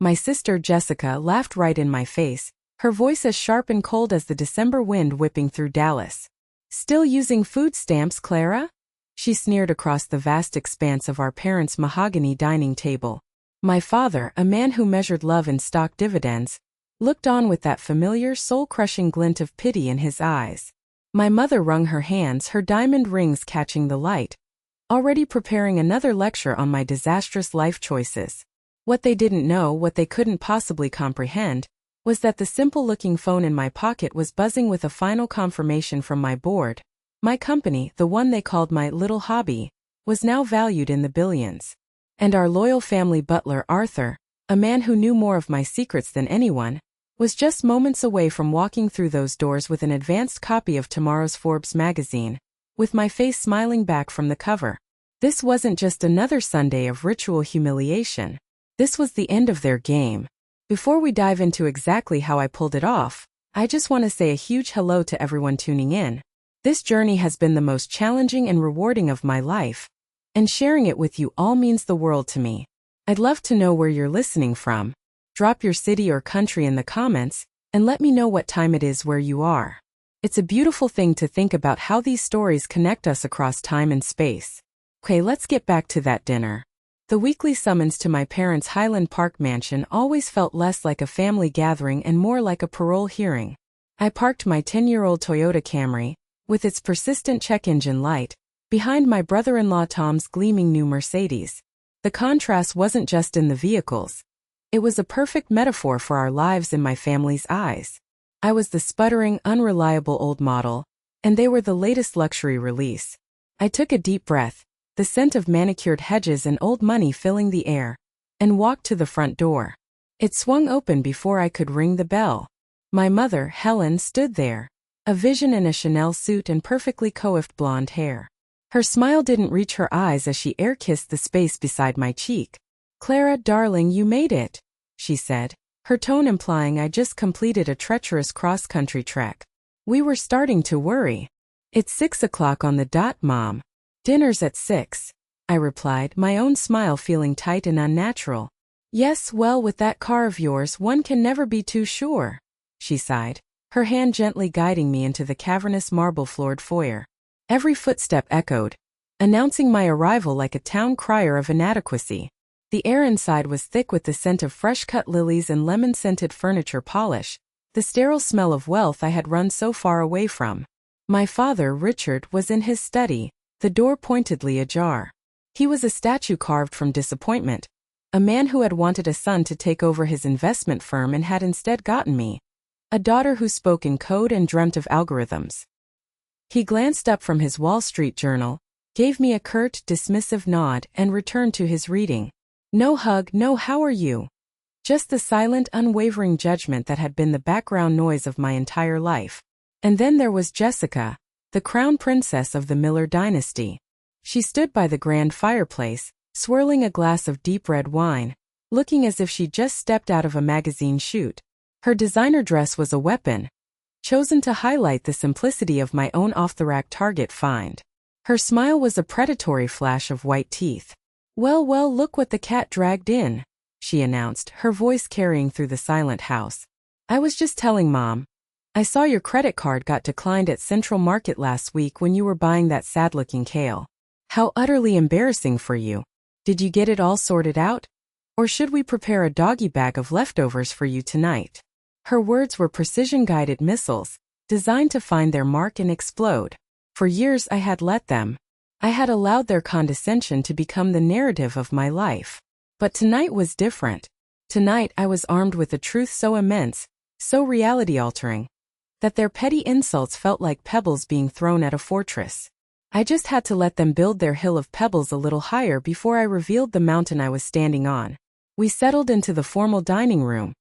My sister Jessica laughed right in my face, her voice as sharp and cold as the December wind whipping through Dallas. "Still using food stamps, Clara?" She sneered across the vast expanse of our parents' mahogany dining table. My father, a man who measured love in stock dividends, looked on with that familiar soul-crushing glint of pity in his eyes. My mother wrung her hands, her diamond rings catching the light, already preparing another lecture on my disastrous life choices. What they didn't know, what they couldn't possibly comprehend, was that the simple-looking phone in my pocket was buzzing with a final confirmation from my board. My company, the one they called my little hobby, was now valued in the billions. And our loyal family butler, Arthur, a man who knew more of my secrets than anyone, was just moments away from walking through those doors with an advanced copy of tomorrow's Forbes magazine, with my face smiling back from the cover. This wasn't just another Sunday of ritual humiliation. This was the end of their game. Before we dive into exactly how I pulled it off, I just want to say a huge hello to everyone tuning in. This journey has been the most challenging and rewarding of my life, and sharing it with you all means the world to me. I'd love to know where you're listening from. Drop your city or country in the comments, and let me know what time it is where you are. It's a beautiful thing to think about how these stories connect us across time and space. Okay, let's get back to that dinner. The weekly summons to my parents' Highland Park mansion always felt less like a family gathering and more like a parole hearing. I parked my 10-year-old Toyota Camry, with its persistent check engine light, behind my brother-in-law Tom's gleaming new Mercedes. The contrast wasn't just in the vehicles. It was a perfect metaphor for our lives in my family's eyes. I was the sputtering, unreliable old model, and they were the latest luxury release. I took a deep breath, the scent of manicured hedges and old money filling the air, and walked to the front door. It swung open before I could ring the bell. My mother, Helen, stood there, a vision in a Chanel suit and perfectly coiffed blonde hair. Her smile didn't reach her eyes as she air-kissed the space beside my cheek. "Clara, darling, you made it," she said, her tone implying I just completed a treacherous cross-country trek. We were starting to worry. "It's 6 o'clock on the dot, Mom. Dinner's at 6, I replied, my own smile feeling tight and unnatural. "Yes, well, with that car of yours, one can never be too sure," she sighed, her hand gently guiding me into the cavernous marble-floored foyer. Every footstep echoed, announcing my arrival like a town crier of inadequacy. The air inside was thick with the scent of fresh-cut lilies and lemon-scented furniture polish, the sterile smell of wealth I had run so far away from. My father, Richard, was in his study, the door pointedly ajar. He was a statue carved from disappointment, a man who had wanted a son to take over his investment firm and had instead gotten me, a daughter who spoke in code and dreamt of algorithms. He glanced up from his Wall Street journal, gave me a curt, dismissive nod, and returned to his reading. No hug, no "how are you?" Just the silent, unwavering judgment that had been the background noise of my entire life. And then there was Jessica, the crown princess of the Miller dynasty. She stood by the grand fireplace, swirling a glass of deep red wine, looking as if she'd just stepped out of a magazine shoot. Her designer dress was a weapon, chosen to highlight the simplicity of my own off-the-rack Target find. Her smile was a predatory flash of white teeth. Well, look what the cat dragged in," she announced, her voice carrying through the silent house. "I was just telling Mom. I saw your credit card got declined at Central Market last week when you were buying that sad-looking kale. How utterly embarrassing for you. Did you get it all sorted out? Or should we prepare a doggy bag of leftovers for you tonight?" Her words were precision-guided missiles, designed to find their mark and explode. For years I had let them. I had allowed their condescension to become the narrative of my life. But tonight was different. Tonight I was armed with a truth so immense, so reality-altering, that their petty insults felt like pebbles being thrown at a fortress. I just had to let them build their hill of pebbles a little higher before I revealed the mountain I was standing on. We settled into the formal dining room,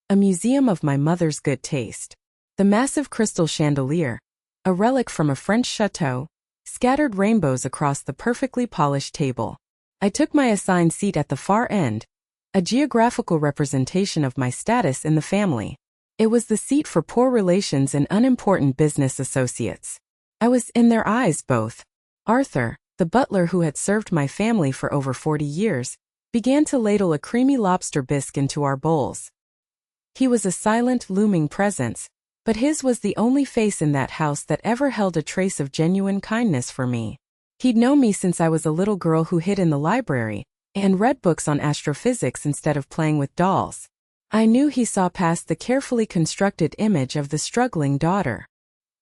a museum of my mother's good taste. The massive crystal chandelier, a relic from a French chateau, scattered rainbows across the perfectly polished table. I took my assigned seat at the far end, a geographical representation of my status in the family. It was the seat for poor relations and unimportant business associates. I was in their eyes both. Arthur, the butler who had served my family for over 40 years, began to ladle a creamy lobster bisque into our bowls. He was a silent, looming presence, but his was the only face in that house that ever held a trace of genuine kindness for me. He'd known me since I was a little girl who hid in the library and read books on astrophysics instead of playing with dolls. I knew he saw past the carefully constructed image of the struggling daughter.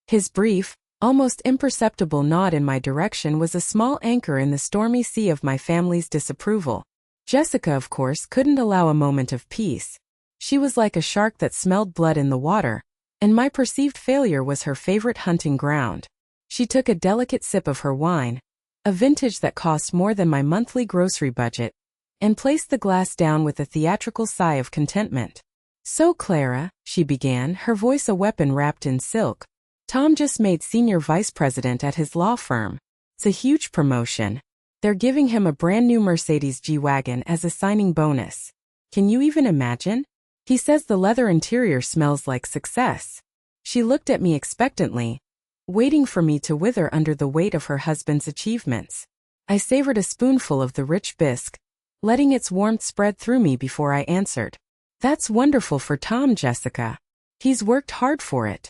His brief, almost imperceptible nod in my direction was a small anchor in the stormy sea of my family's disapproval. Jessica, of course, couldn't allow a moment of peace. She was like a shark that smelled blood in the water, and my perceived failure was her favorite hunting ground. She took a delicate sip of her wine, a vintage that cost more than my monthly grocery budget, and placed the glass down with a theatrical sigh of contentment. "So, Clara," she began, her voice a weapon wrapped in silk, "Tom just made senior vice president at his law firm. It's a huge promotion. They're giving him a brand new Mercedes G-Wagon as a signing bonus. Can you even imagine? He says the leather interior smells like success." She looked at me expectantly, waiting for me to wither under the weight of her husband's achievements. I savored a spoonful of the rich bisque, letting its warmth spread through me before I answered. "That's wonderful for Tom, Jessica. He's worked hard for it."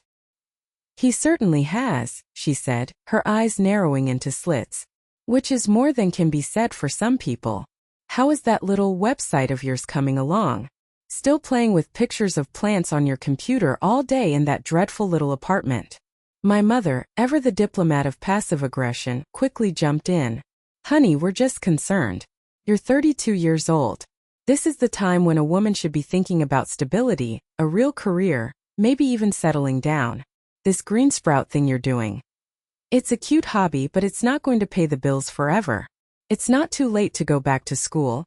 "He certainly has," she said, her eyes narrowing into slits. "Which is more than can be said for some people. How is that little website of yours coming along? Still playing with pictures of plants on your computer all day in that dreadful little apartment?" My mother, ever the diplomat of passive aggression, quickly jumped in. "Honey, we're just concerned. You're 32 years old. This is the time when a woman should be thinking about stability, a real career, maybe even settling down. This green sprout thing you're doing. It's a cute hobby, but it's not going to pay the bills forever. It's not too late to go back to school.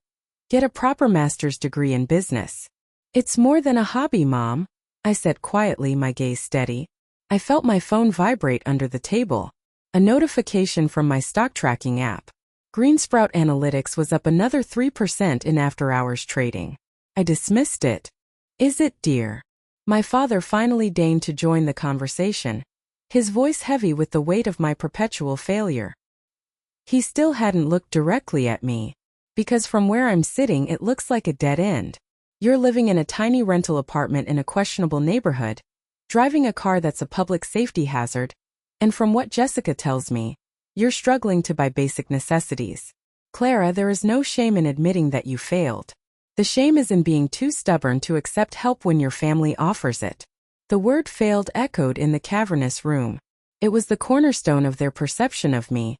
Get a proper master's degree in business." "It's more than a hobby, Mom," I said quietly, my gaze steady. I felt my phone vibrate under the table. A notification from my stock tracking app. Greensprout Analytics was up another 3% in after-hours trading. I dismissed it. "Is it, dear?" My father finally deigned to join the conversation, his voice heavy with the weight of my perpetual failure. He still hadn't looked directly at me, because from where I'm sitting it looks like a dead end. "You're living in a tiny rental apartment in a questionable neighborhood, driving a car that's a public safety hazard, and from what Jessica tells me, you're struggling to buy basic necessities. Clara, there is no shame in admitting that you failed. The shame is in being too stubborn to accept help when your family offers it." The word failed echoed in the cavernous room. It was the cornerstone of their perception of me,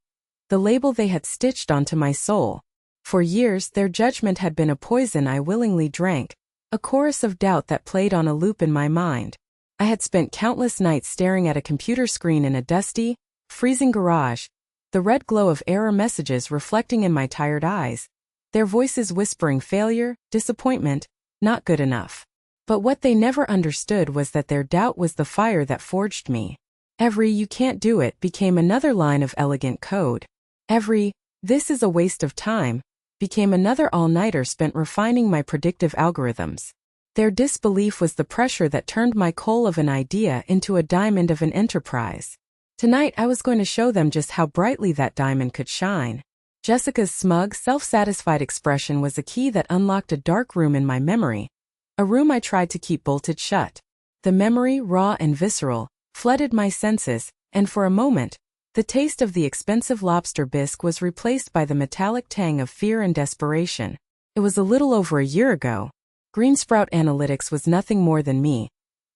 the label they had stitched onto my soul. For years, their judgment had been a poison I willingly drank, a chorus of doubt that played on a loop in my mind. I had spent countless nights staring at a computer screen in a dusty, freezing garage, the red glow of error messages reflecting in my tired eyes, their voices whispering failure, disappointment, not good enough. But what they never understood was that their doubt was the fire that forged me. Every "you can't do it" became another line of elegant code. Every "this is a waste of time" became another all-nighter spent refining my predictive algorithms. Their disbelief was the pressure that turned my coal of an idea into a diamond of an enterprise. Tonight I was going to show them just how brightly that diamond could shine. Jessica's smug, self-satisfied expression was a key that unlocked a dark room in my memory, a room I tried to keep bolted shut. The memory, raw and visceral, flooded my senses, and for a moment, the taste of the expensive lobster bisque was replaced by the metallic tang of fear and desperation. It was a little over a year ago. Greensprout Analytics was nothing more than me,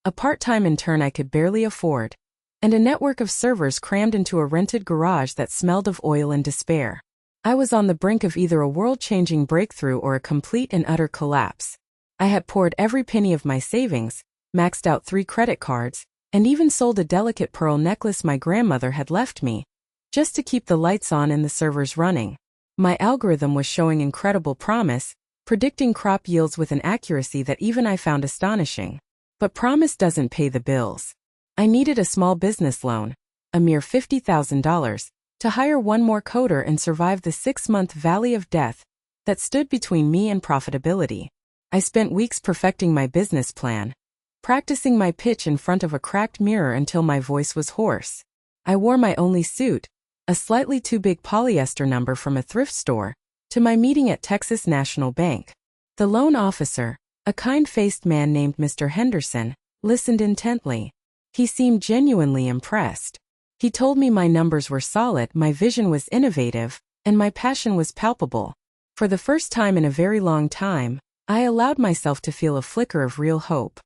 a part-time intern I could barely afford, and a network of servers crammed into a rented garage that smelled of oil and despair. I was on the brink of either a world-changing breakthrough or a complete and utter collapse. I had poured every penny of my savings, maxed out 3 credit cards, and even sold a delicate pearl necklace my grandmother had left me, just to keep the lights on and the servers running. My algorithm was showing incredible promise, predicting crop yields with an accuracy that even I found astonishing. But promise doesn't pay the bills. I needed a small business loan, a mere $50,000, to hire one more coder and survive the 6-month valley of death that stood between me and profitability. I spent weeks perfecting my business plan, practicing my pitch in front of a cracked mirror until my voice was hoarse. I wore my only suit, a slightly too big polyester number from a thrift store, to my meeting at Texas National Bank. The loan officer, a kind-faced man named Mr. Henderson, listened intently. He seemed genuinely impressed. He told me my numbers were solid, my vision was innovative, and my passion was palpable. For the first time in a very long time, I allowed myself to feel a flicker of real hope.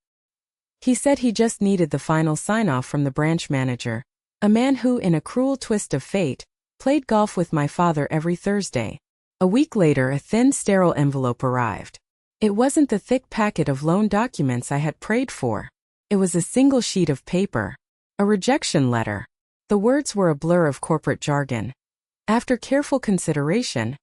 He said he just needed the final sign-off from the branch manager, a man who, in a cruel twist of fate, played golf with my father every Thursday. A week later, a thin, sterile envelope arrived. It wasn't the thick packet of loan documents I had prayed for. It was a single sheet of paper. A rejection letter. The words were a blur of corporate jargon. After careful consideration,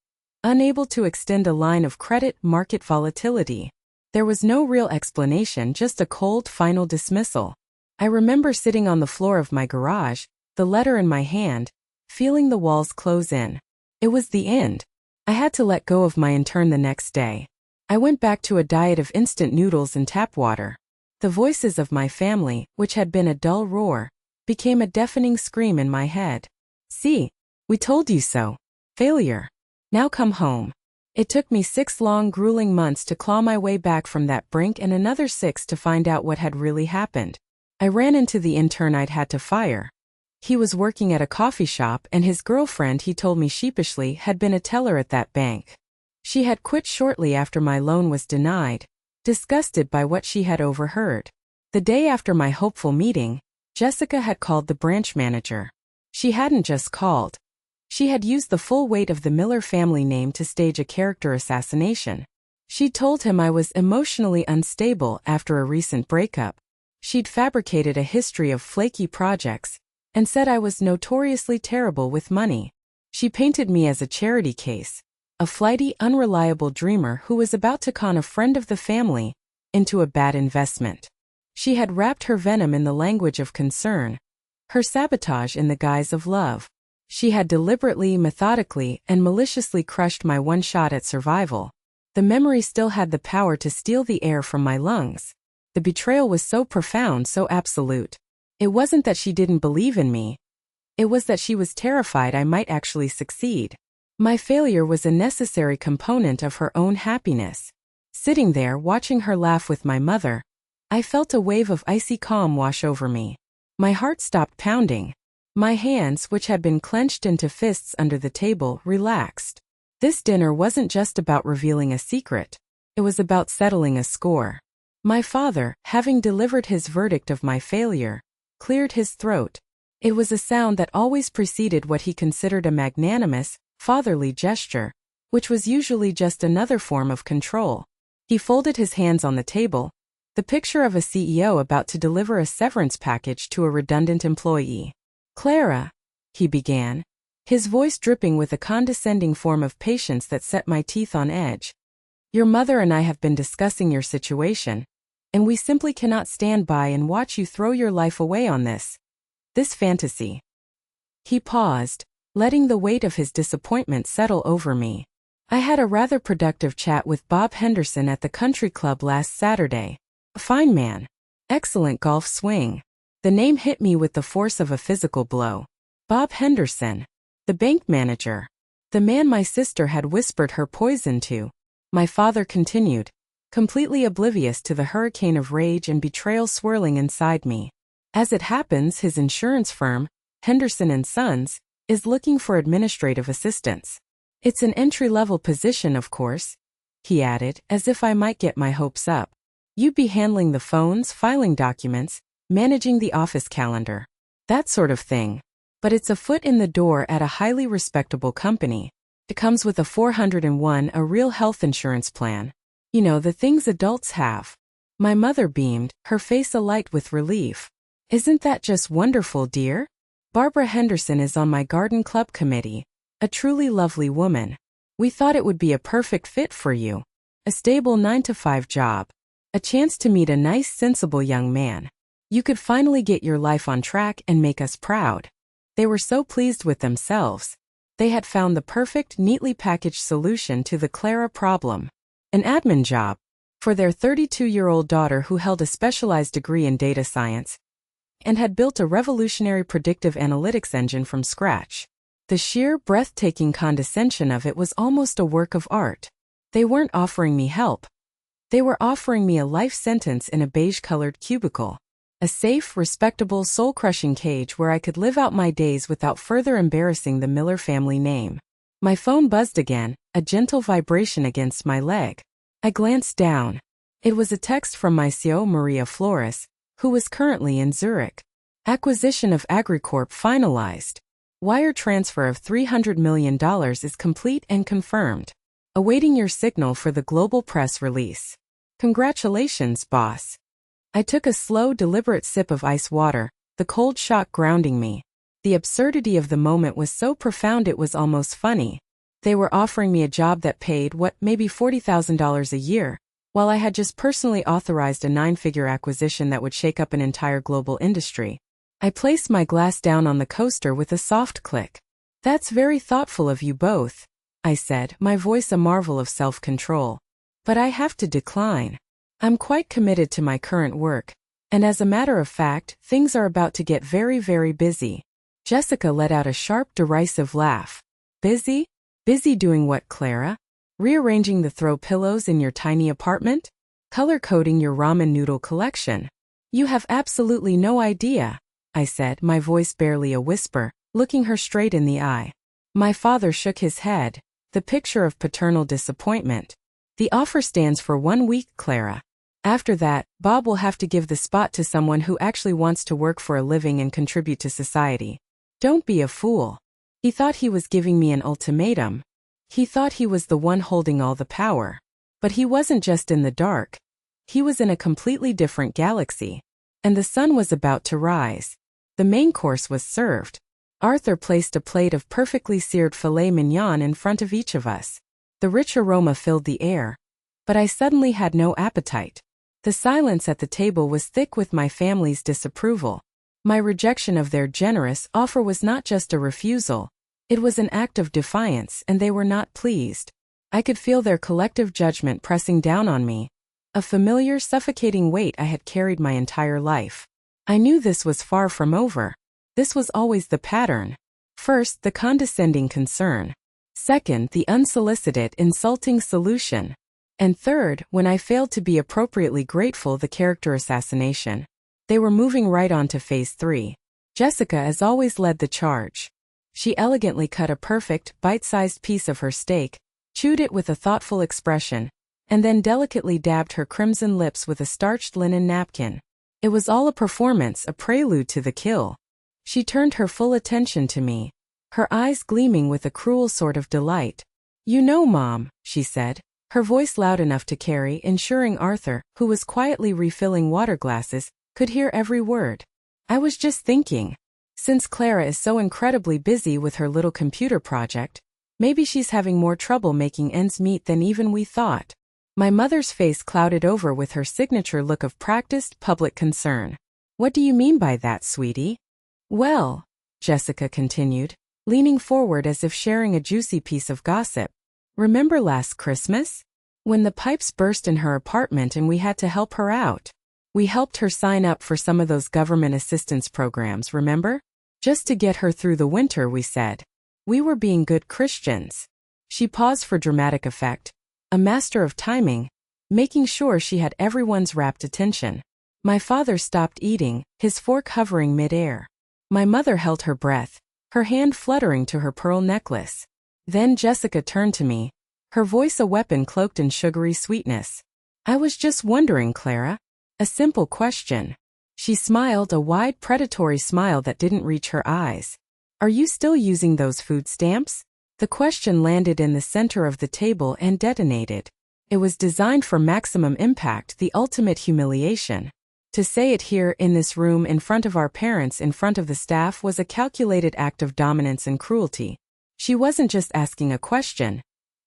unable to extend a line of credit, market volatility. There was no real explanation, just a cold, final dismissal. I remember sitting on the floor of my garage, the letter in my hand, feeling the walls close in. It was the end. I had to let go of my intern the next day. I went back to a diet of instant noodles and tap water. The voices of my family, which had been a dull roar, became a deafening scream in my head. See, we told you so. Failure. Now come home. It took me 6 long, grueling months to claw my way back from that brink and another 6 to find out what had really happened. I ran into the intern I'd had to fire. He was working at a coffee shop, and his girlfriend, he told me sheepishly, had been a teller at that bank. She had quit shortly after my loan was denied, disgusted by what she had overheard. The day after my hopeful meeting, Jessica had called the branch manager. She hadn't just called. She had used the full weight of the Miller family name to stage a character assassination. She'd told him I was emotionally unstable after a recent breakup. She'd fabricated a history of flaky projects and said I was notoriously terrible with money. She painted me as a charity case, a flighty, unreliable dreamer who was about to con a friend of the family into a bad investment. She had wrapped her venom in the language of concern, her sabotage in the guise of love. She had deliberately, methodically, and maliciously crushed my one shot at survival. The memory still had the power to steal the air from my lungs. The betrayal was so profound, so absolute. It wasn't that she didn't believe in me. It was that she was terrified I might actually succeed. My failure was a necessary component of her own happiness. Sitting there, watching her laugh with my mother, I felt a wave of icy calm wash over me. My heart stopped pounding. My hands, which had been clenched into fists under the table, relaxed. This dinner wasn't just about revealing a secret. It was about settling a score. My father, having delivered his verdict of my failure, cleared his throat. It was a sound that always preceded what he considered a magnanimous, fatherly gesture, which was usually just another form of control. He folded his hands on the table, the picture of a CEO about to deliver a severance package to a redundant employee. "Clara," he began, his voice dripping with a condescending form of patience that set my teeth on edge. "Your mother and I have been discussing your situation, and we simply cannot stand by and watch you throw your life away on this fantasy." He paused, letting the weight of his disappointment settle over me. I had a rather productive chat with Bob Henderson at the country club last Saturday. A fine man. Excellent golf swing. The name hit me with the force of a physical blow. Bob Henderson. The bank manager. The man my sister had whispered her poison to. My father continued, completely oblivious to the hurricane of rage and betrayal swirling inside me. "As it happens, his insurance firm, Henderson & Sons, is looking for administrative assistance. It's an entry-level position, of course," he added, as if I might get my hopes up. "You'd be handling the phones, filing documents, managing the office calendar. That sort of thing. But it's a foot in the door at a highly respectable company. It comes with a 401, a real health insurance plan. You know, the things adults have." My mother beamed, her face alight with relief. "Isn't that just wonderful, dear? Barbara Henderson is on my garden club committee. A truly lovely woman. We thought it would be a perfect fit for you. A stable 9-to-5 job. A chance to meet a nice, sensible young man. You could finally get your life on track and make us proud." They were so pleased with themselves. They had found the perfect, neatly packaged solution to the Clara problem. An admin job for their 32-year-old daughter who held a specialized degree in data science and had built a revolutionary predictive analytics engine from scratch. The sheer, breathtaking condescension of it was almost a work of art. They weren't offering me help. They were offering me a life sentence in a beige-colored cubicle. A safe, respectable, soul-crushing cage where I could live out my days without further embarrassing the Miller family name. My phone buzzed again, a gentle vibration against my leg. I glanced down. It was a text from my CO Maria Flores, who was currently in Zurich. Acquisition of Agricorp finalized. Wire transfer of $300 million is complete and confirmed. Awaiting your signal for the global press release. Congratulations, boss. I took a slow, deliberate sip of ice water, the cold shock grounding me. The absurdity of the moment was so profound it was almost funny. They were offering me a job that paid, maybe $40,000 a year, while I had just personally authorized a 9-figure acquisition that would shake up an entire global industry. I placed my glass down on the coaster with a soft click. That's very thoughtful of you both, I said, my voice a marvel of self-control. But I have to decline. I'm quite committed to my current work, and as a matter of fact, things are about to get very, very busy. Jessica let out a sharp, derisive laugh. Busy? Busy doing what, Clara? Rearranging the throw pillows in your tiny apartment? Color-coding your ramen noodle collection? You have absolutely no idea, I said, my voice barely a whisper, looking her straight in the eye. My father shook his head, the picture of paternal disappointment. The offer stands for 1 week, Clara. After that, Bob will have to give the spot to someone who actually wants to work for a living and contribute to society. Don't be a fool. He thought he was giving me an ultimatum. He thought he was the one holding all the power. But he wasn't just in the dark. He was in a completely different galaxy. And the sun was about to rise. The main course was served. Arthur placed a plate of perfectly seared filet mignon in front of each of us. The rich aroma filled the air. But I suddenly had no appetite. The silence at the table was thick with my family's disapproval. My rejection of their generous offer was not just a refusal. It was an act of defiance, and they were not pleased. I could feel their collective judgment pressing down on me. A familiar, suffocating weight I had carried my entire life. I knew this was far from over. This was always the pattern. First, the condescending concern. Second, the unsolicited, insulting solution. And third, when I failed to be appropriately grateful, the character assassination. They were moving right on to phase 3. Jessica as always led the charge. She elegantly cut a perfect, bite-sized piece of her steak, chewed it with a thoughtful expression, and then delicately dabbed her crimson lips with a starched linen napkin. It was all a performance, a prelude to the kill. She turned her full attention to me, her eyes gleaming with a cruel sort of delight. You know, Mom, she said, her voice loud enough to carry, ensuring Arthur, who was quietly refilling water glasses, could hear every word. I was just thinking. Since Clara is so incredibly busy with her little computer project, maybe she's having more trouble making ends meet than even we thought. My mother's face clouded over with her signature look of practiced public concern. What do you mean by that, sweetie? Well, Jessica continued, leaning forward as if sharing a juicy piece of gossip. Remember last Christmas? When the pipes burst in her apartment and we had to help her out. We helped her sign up for some of those government assistance programs, remember? Just to get her through the winter, we said. We were being good Christians. She paused for dramatic effect, a master of timing, making sure she had everyone's rapt attention. My father stopped eating, his fork hovering mid-air. My mother held her breath, her hand fluttering to her pearl necklace. Then Jessica turned to me, her voice a weapon cloaked in sugary sweetness. I was just wondering, Clara. A simple question. She smiled, a wide, predatory smile that didn't reach her eyes. Are you still using those food stamps? The question landed in the center of the table and detonated. It was designed for maximum impact, the ultimate humiliation. To say it here in this room in front of our parents, in front of the staff, was a calculated act of dominance and cruelty. She wasn't just asking a question.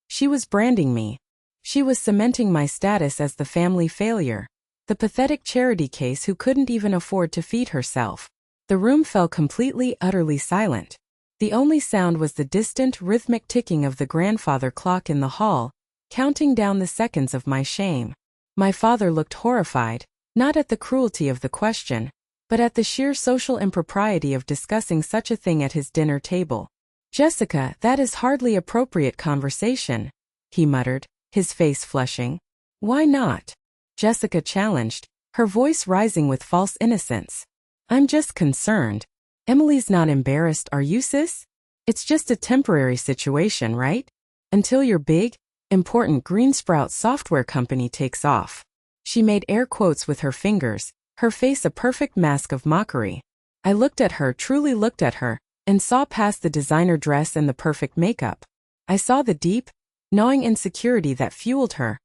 She was branding me. She was cementing my status as the family failure. The pathetic charity case who couldn't even afford to feed herself. The room fell completely, utterly silent. The only sound was the distant, rhythmic ticking of the grandfather clock in the hall, counting down the seconds of my shame. My father looked horrified, not at the cruelty of the question, but at the sheer social impropriety of discussing such a thing at his dinner table. Jessica, that is hardly appropriate conversation, he muttered, his face flushing. Why not? Jessica challenged, her voice rising with false innocence. I'm just concerned. Emily's not embarrassed, are you, sis? It's just a temporary situation, right? Until your big, important Greensprout software company takes off. She made air quotes with her fingers, her face a perfect mask of mockery. I looked at her, truly looked at her, and saw past the designer dress and the perfect makeup. I saw the deep, gnawing insecurity that fueled her,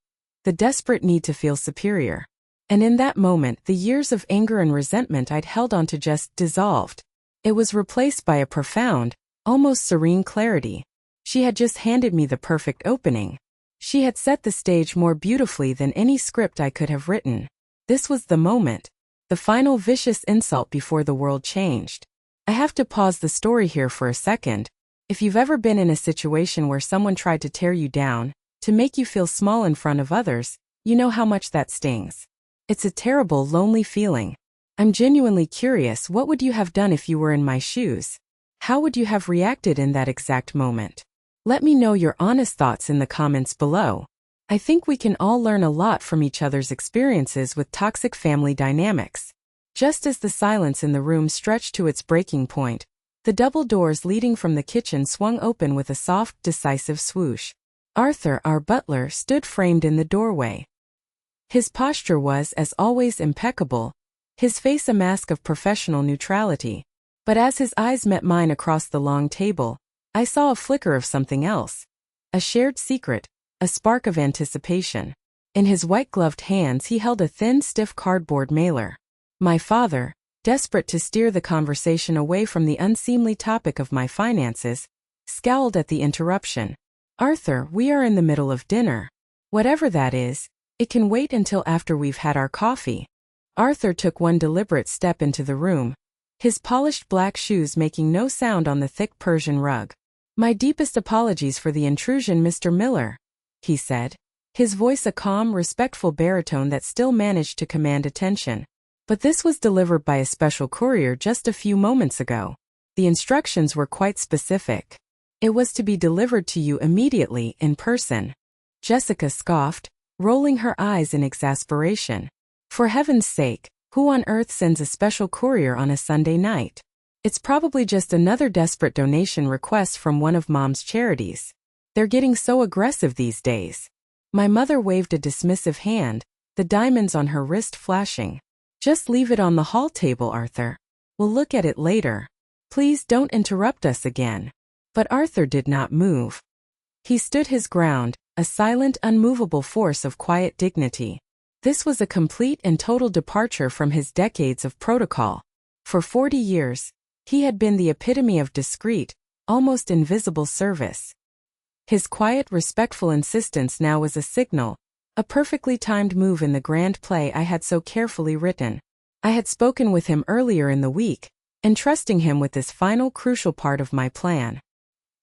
the desperate need to feel superior. And in that moment, the years of anger and resentment I'd held on to just dissolved. It was replaced by a profound, almost serene clarity. She had just handed me the perfect opening. She had set the stage more beautifully than any script I could have written. This was the moment, the final vicious insult before the world changed. I have to pause the story here for a second. If you've ever been in a situation where someone tried to tear you down, to make you feel small in front of others, you know how much that stings. It's a terrible, lonely feeling. I'm genuinely curious, what would you have done if you were in my shoes? How would you have reacted in that exact moment? Let me know your honest thoughts in the comments below. I think we can all learn a lot from each other's experiences with toxic family dynamics. Just as the silence in the room stretched to its breaking point, the double doors leading from the kitchen swung open with a soft, decisive swoosh. Arthur, our butler, stood framed in the doorway. His posture was, as always, impeccable, his face a mask of professional neutrality. But as his eyes met mine across the long table, I saw a flicker of something else. A shared secret, a spark of anticipation. In his white-gloved hands he held a thin, stiff cardboard mailer. My father, desperate to steer the conversation away from the unseemly topic of my finances, scowled at the interruption. Arthur, we are in the middle of dinner. Whatever that is, it can wait until after we've had our coffee. Arthur took one deliberate step into the room, his polished black shoes making no sound on the thick Persian rug. My deepest apologies for the intrusion, Mr. Miller, he said, his voice a calm, respectful baritone that still managed to command attention. But this was delivered by a special courier just a few moments ago. The instructions were quite specific. It was to be delivered to you immediately, in person. Jessica scoffed, rolling her eyes in exasperation. For heaven's sake, who on earth sends a special courier on a Sunday night? It's probably just another desperate donation request from one of Mom's charities. They're getting so aggressive these days. My mother waved a dismissive hand, the diamonds on her wrist flashing. Just leave it on the hall table, Arthur. We'll look at it later. Please don't interrupt us again. But Arthur did not move. He stood his ground, a silent, unmovable force of quiet dignity. This was a complete and total departure from his decades of protocol. For 40 years, he had been the epitome of discreet, almost invisible service. His quiet, respectful insistence now was a signal, a perfectly timed move in the grand play I had so carefully written. I had spoken with him earlier in the week, entrusting him with this final crucial part of my plan.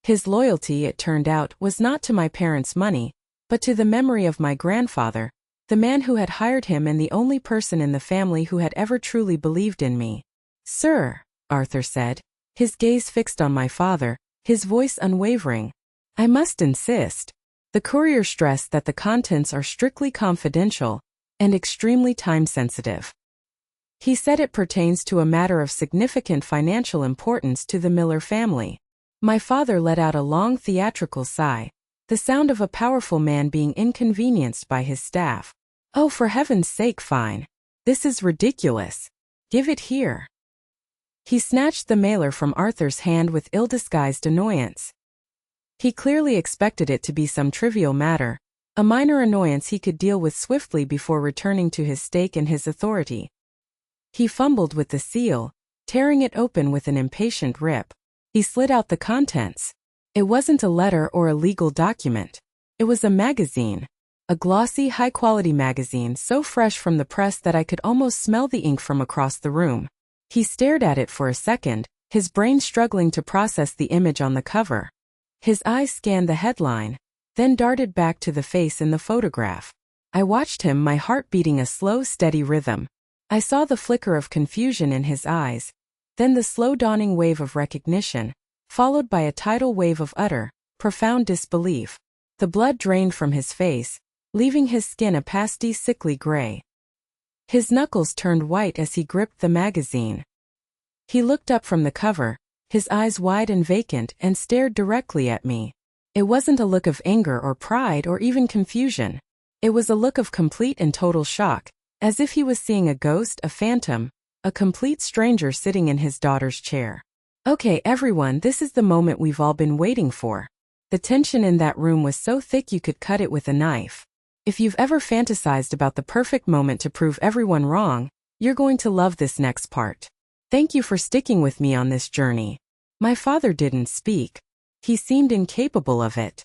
His loyalty, it turned out, was not to my parents' money, but to the memory of my grandfather, the man who had hired him and the only person in the family who had ever truly believed in me. Sir, Arthur said, his gaze fixed on my father, his voice unwavering. I must insist. The courier stressed that the contents are strictly confidential and extremely time-sensitive. He said it pertains to a matter of significant financial importance to the Miller family. My father let out a long theatrical sigh, the sound of a powerful man being inconvenienced by his staff. Oh, for heaven's sake, fine. This is ridiculous. Give it here. He snatched the mailer from Arthur's hand with ill-disguised annoyance. He clearly expected it to be some trivial matter, a minor annoyance he could deal with swiftly before returning to his stake and his authority. He fumbled with the seal, tearing it open with an impatient rip. He slid out the contents. It wasn't a letter or a legal document. It was a magazine. A glossy, high-quality magazine so fresh from the press that I could almost smell the ink from across the room. He stared at it for a second, his brain struggling to process the image on the cover. His eyes scanned the headline, then darted back to the face in the photograph. I watched him, my heart beating a slow, steady rhythm. I saw the flicker of confusion in his eyes, then the slow dawning wave of recognition, followed by a tidal wave of utter, profound disbelief. The blood drained from his face, leaving his skin a pasty sickly gray. His knuckles turned white as he gripped the magazine. He looked up from the cover, his eyes wide and vacant, and stared directly at me. It wasn't a look of anger or pride or even confusion. It was a look of complete and total shock, as if he was seeing a ghost, a phantom, a complete stranger sitting in his daughter's chair. Okay, everyone, this is the moment we've all been waiting for. The tension in that room was so thick you could cut it with a knife. If you've ever fantasized about the perfect moment to prove everyone wrong, you're going to love this next part. Thank you for sticking with me on this journey. My father didn't speak. He seemed incapable of it.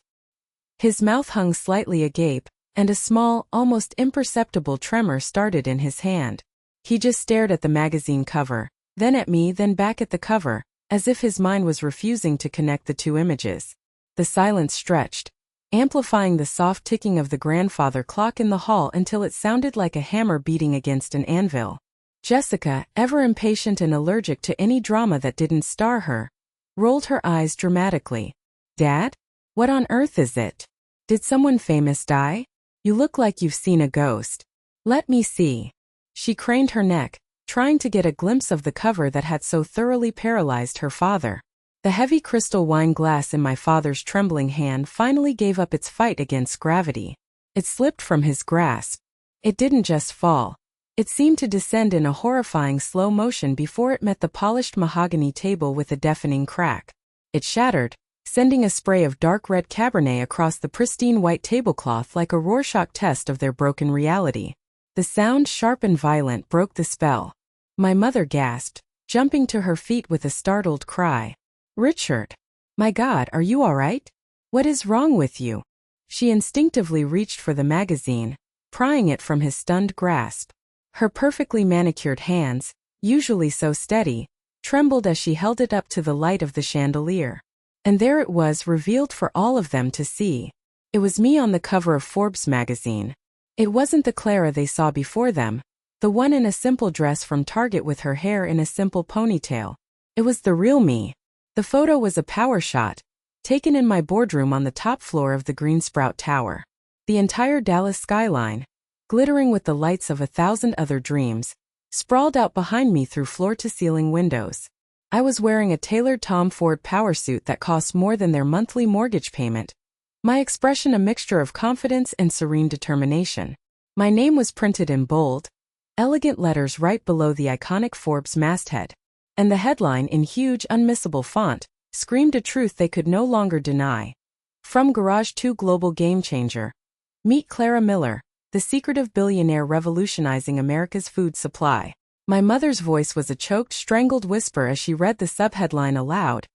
His mouth hung slightly agape, and a small, almost imperceptible tremor started in his hand. He just stared at the magazine cover, then at me, then back at the cover, as if his mind was refusing to connect the two images. The silence stretched, amplifying the soft ticking of the grandfather clock in the hall until it sounded like a hammer beating against an anvil. Jessica, ever impatient and allergic to any drama that didn't star her, rolled her eyes dramatically. Dad? What on earth is it? Did someone famous die? You look like you've seen a ghost. Let me see. She craned her neck, trying to get a glimpse of the cover that had so thoroughly paralyzed her father. The heavy crystal wine glass in my father's trembling hand finally gave up its fight against gravity. It slipped from his grasp. It didn't just fall. It seemed to descend in a horrifying slow motion before it met the polished mahogany table with a deafening crack. It shattered, sending a spray of dark red Cabernet across the pristine white tablecloth like a Rorschach test of their broken reality. The sound, sharp and violent, broke the spell. My mother gasped, jumping to her feet with a startled cry. Richard! My God, are you all right? What is wrong with you? She instinctively reached for the magazine, prying it from his stunned grasp. Her perfectly manicured hands, usually so steady, trembled as she held it up to the light of the chandelier. And there it was, revealed for all of them to see. It was me on the cover of Forbes magazine. It wasn't the Clara they saw before them, the one in a simple dress from Target with her hair in a simple ponytail. It was the real me. The photo was a power shot, taken in my boardroom on the top floor of the Greensprout Tower. The entire Dallas skyline, glittering with the lights of 1,000 other dreams, sprawled out behind me through floor-to-ceiling windows. I was wearing a tailored Tom Ford power suit that cost more than their monthly mortgage payment. My expression a mixture of confidence and serene determination. My name was printed in bold, elegant letters right below the iconic Forbes masthead. And the headline, in huge, unmissable font, screamed a truth they could no longer deny. From Garage to Global Game Changer. Meet Clara Miller, the secretive billionaire revolutionizing America's food supply. My mother's voice was a choked, strangled whisper as she read the subheadline aloud,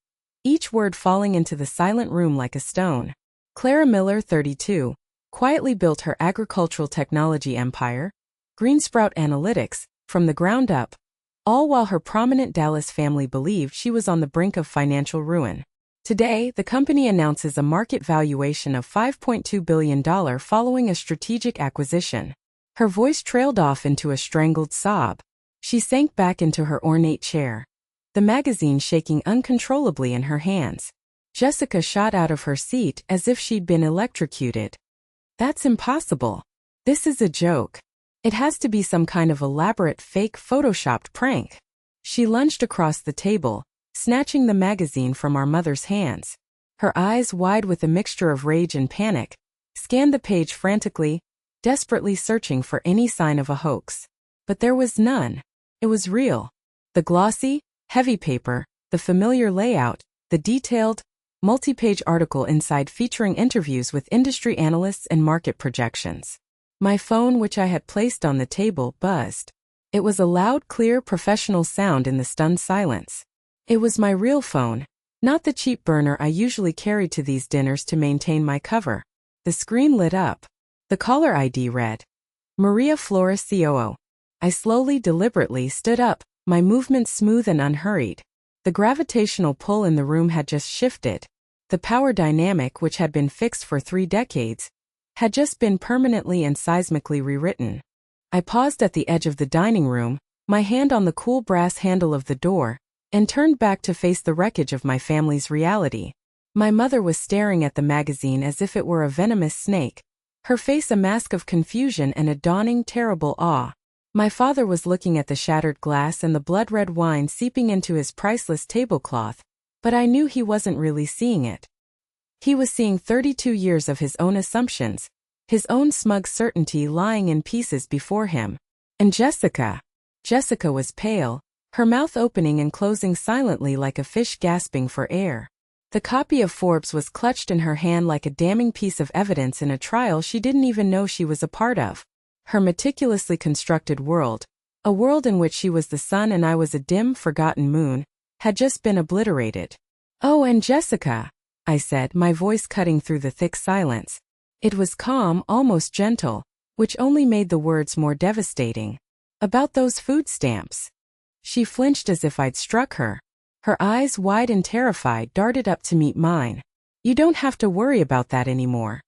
each word falling into the silent room like a stone. Clara Miller, 32, quietly built her agricultural technology empire, Greensprout Analytics, from the ground up, all while her prominent Dallas family believed she was on the brink of financial ruin. Today, the company announces a market valuation of $5.2 billion following a strategic acquisition. Her voice trailed off into a strangled sob. She sank back into her ornate chair, the magazine shaking uncontrollably in her hands. Jessica shot out of her seat as if she'd been electrocuted. That's impossible. This is a joke. It has to be some kind of elaborate fake photoshopped prank. She lunged across the table, snatching the magazine from our mother's hands. Her eyes, wide with a mixture of rage and panic, scanned the page frantically, desperately searching for any sign of a hoax. But there was none. It was real. The glossy, heavy paper, the familiar layout, the detailed, multi-page article inside featuring interviews with industry analysts and market projections. My phone, which I had placed on the table, buzzed. It was a loud, clear, professional sound in the stunned silence. It was my real phone, not the cheap burner I usually carry to these dinners to maintain my cover. The screen lit up. The caller ID read, Maria Flores COO. I slowly, deliberately stood up, my movements smooth and unhurried. The gravitational pull in the room had just shifted. The power dynamic, which had been fixed for 3 decades, had just been permanently and seismically rewritten. I paused at the edge of the dining room, my hand on the cool brass handle of the door, and turned back to face the wreckage of my family's reality. My mother was staring at the magazine as if it were a venomous snake, her face a mask of confusion and a dawning, terrible awe. My father was looking at the shattered glass and the blood-red wine seeping into his priceless tablecloth, but I knew he wasn't really seeing it. He was seeing 32 years of his own assumptions, his own smug certainty lying in pieces before him. And Jessica was pale, her mouth opening and closing silently like a fish gasping for air. The copy of Forbes was clutched in her hand like a damning piece of evidence in a trial she didn't even know she was a part of. Her meticulously constructed world, a world in which she was the sun and I was a dim, forgotten moon, had just been obliterated. "Oh, and Jessica," I said, my voice cutting through the thick silence. It was calm, almost gentle, which only made the words more devastating. "About those food stamps." She flinched as if I'd struck her. Her eyes, wide and terrified, darted up to meet mine. "You don't have to worry about that anymore,"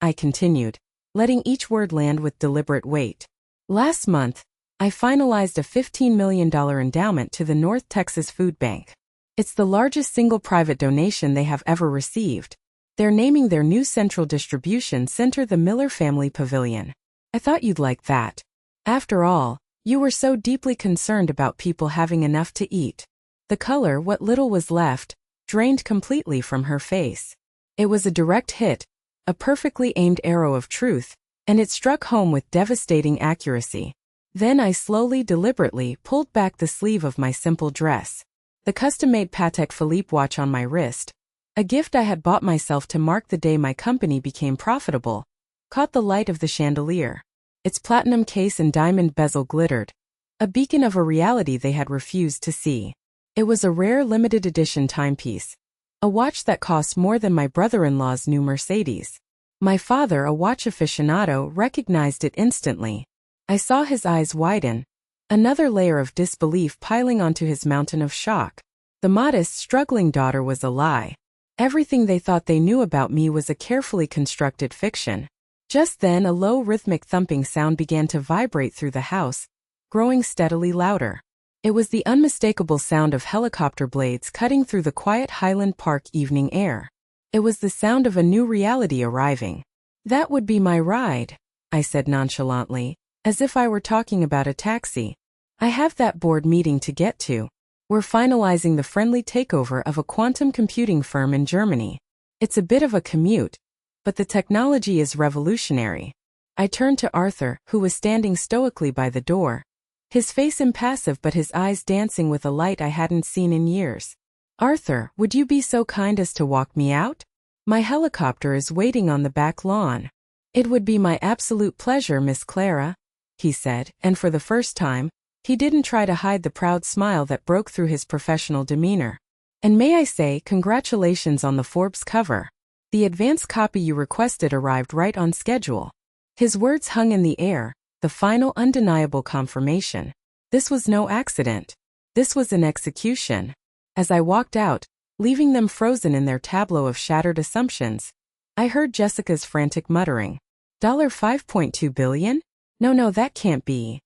I continued, letting each word land with deliberate weight. "Last month, I finalized a $15 million endowment to the North Texas Food Bank. It's the largest single private donation they have ever received. They're naming their new central distribution center the Miller Family Pavilion. I thought you'd like that. After all, you were so deeply concerned about people having enough to eat." The color, what little was left, drained completely from her face. It was a direct hit, a perfectly aimed arrow of truth, and it struck home with devastating accuracy. Then I slowly, deliberately pulled back the sleeve of my simple dress. The custom-made Patek Philippe watch on my wrist, a gift I had bought myself to mark the day my company became profitable, caught the light of the chandelier. Its platinum case and diamond bezel glittered, a beacon of a reality they had refused to see. It was a rare limited edition timepiece, a watch that cost more than my brother-in-law's new Mercedes. My father, a watch aficionado, recognized it instantly. I saw his eyes widen, another layer of disbelief piling onto his mountain of shock. The modest, struggling daughter was a lie. Everything they thought they knew about me was a carefully constructed fiction. Just then, a low, rhythmic thumping sound began to vibrate through the house, growing steadily louder. It was the unmistakable sound of helicopter blades cutting through the quiet Highland Park evening air. It was the sound of a new reality arriving. "That would be my ride," I said nonchalantly, as if I were talking about a taxi. "I have that board meeting to get to. We're finalizing the friendly takeover of a quantum computing firm in Germany. It's a bit of a commute, but the technology is revolutionary." I turned to Arthur, who was standing stoically by the door, his face impassive but his eyes dancing with a light I hadn't seen in years. "Arthur, would you be so kind as to walk me out? My helicopter is waiting on the back lawn." "It would be my absolute pleasure, Miss Clara," he said, and for the first time, he didn't try to hide the proud smile that broke through his professional demeanor. "And may I say, congratulations on the Forbes cover. The advance copy you requested arrived right on schedule." His words hung in the air, the final undeniable confirmation. This was no accident. This was an execution. As I walked out, leaving them frozen in their tableau of shattered assumptions, I heard Jessica's frantic muttering. $5.2 billion? No, that can't be.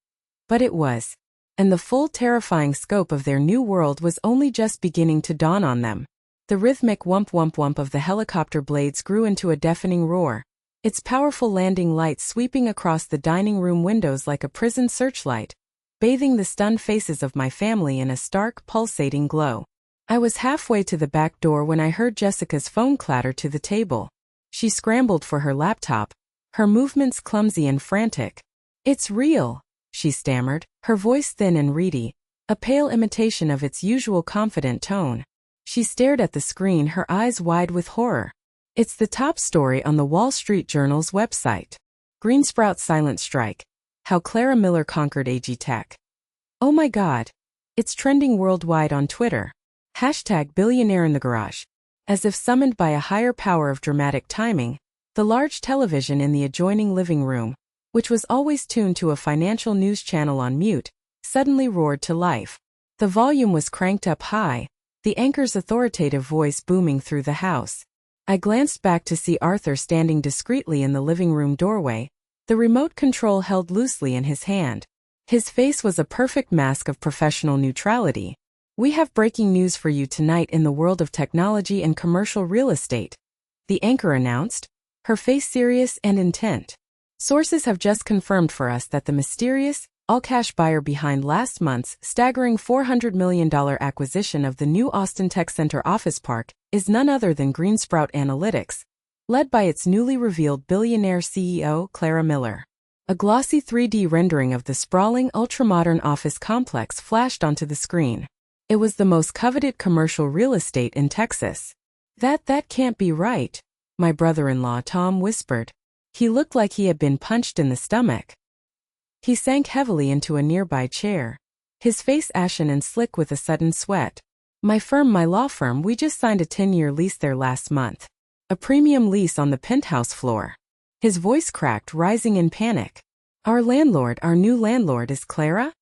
But it was. And the full terrifying scope of their new world was only just beginning to dawn on them. The rhythmic whump whump whump of the helicopter blades grew into a deafening roar, its powerful landing lights sweeping across the dining room windows like a prison searchlight, bathing the stunned faces of my family in a stark, pulsating glow. I was halfway to the back door when I heard Jessica's phone clatter to the table. She scrambled for her laptop, her movements clumsy and frantic. "It's real," she stammered, her voice thin and reedy, a pale imitation of its usual confident tone. She stared at the screen, her eyes wide with horror. "It's the top story on the Wall Street Journal's website. Greensprout silent strike. How Clara Miller conquered AG Tech. Oh my God. It's trending worldwide on Twitter. #Billionaire in the garage." As if summoned by a higher power of dramatic timing, the large television in the adjoining living room, which was always tuned to a financial news channel on mute, suddenly roared to life. The volume was cranked up high, the anchor's authoritative voice booming through the house. I glanced back to see Arthur standing discreetly in the living room doorway, the remote control held loosely in his hand. His face was a perfect mask of professional neutrality. We have breaking news for you tonight in the world of technology and commercial real estate, the anchor announced, her face serious and intent. Sources have just confirmed for us that the mysterious, all-cash buyer behind last month's staggering $400 million acquisition of the new Austin Tech Center office park is none other than Greensprout Analytics, led by its newly revealed Billionaire CEO Clara Miller. A glossy 3D rendering of the sprawling, ultramodern office complex flashed onto the screen. It was the most coveted commercial real estate in Texas. That can't be right, my brother-in-law Tom whispered. He looked like he had been punched in the stomach. He sank heavily into a nearby chair, his face ashen and slick with a sudden sweat. My law firm, we just signed a 10-year lease there last month. A premium lease on the penthouse floor. His voice cracked, rising in panic. Our new landlord is Clara?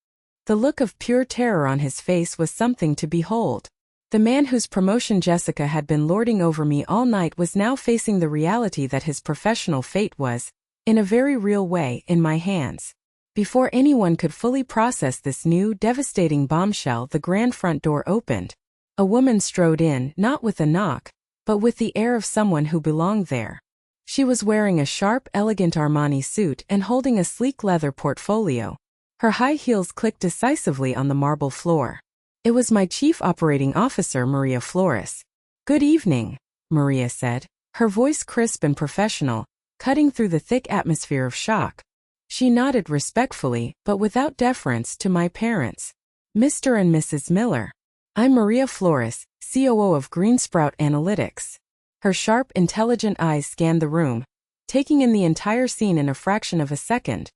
The look of pure terror on his face was something to behold. The man whose promotion Jessica had been lording over me all night was now facing the reality that his professional fate was, in a very real way, in my hands. Before anyone could fully process this new, devastating bombshell, the grand front door opened. A woman strode in, not with a knock, but with the air of someone who belonged there. She was wearing a sharp, elegant Armani suit and holding a sleek leather portfolio. Her high heels clicked decisively on the marble floor. It was my chief operating officer, Maria Flores. Good evening, Maria said, her voice crisp and professional, cutting through the thick atmosphere of shock. She nodded respectfully, but without deference, to my parents. Mr. and Mrs. Miller. I'm Maria Flores, COO of Greensprout Analytics. Her sharp, intelligent eyes scanned the room, taking in the entire scene in a fraction of a second.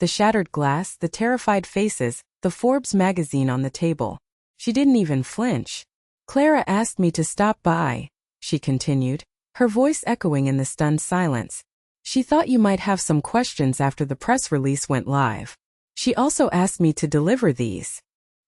The shattered glass, the terrified faces, the Forbes magazine on the table. She didn't even flinch. Clara asked me to stop by, she continued, her voice echoing in the stunned silence. She thought you might have some questions after the press release went live. She also asked me to deliver these.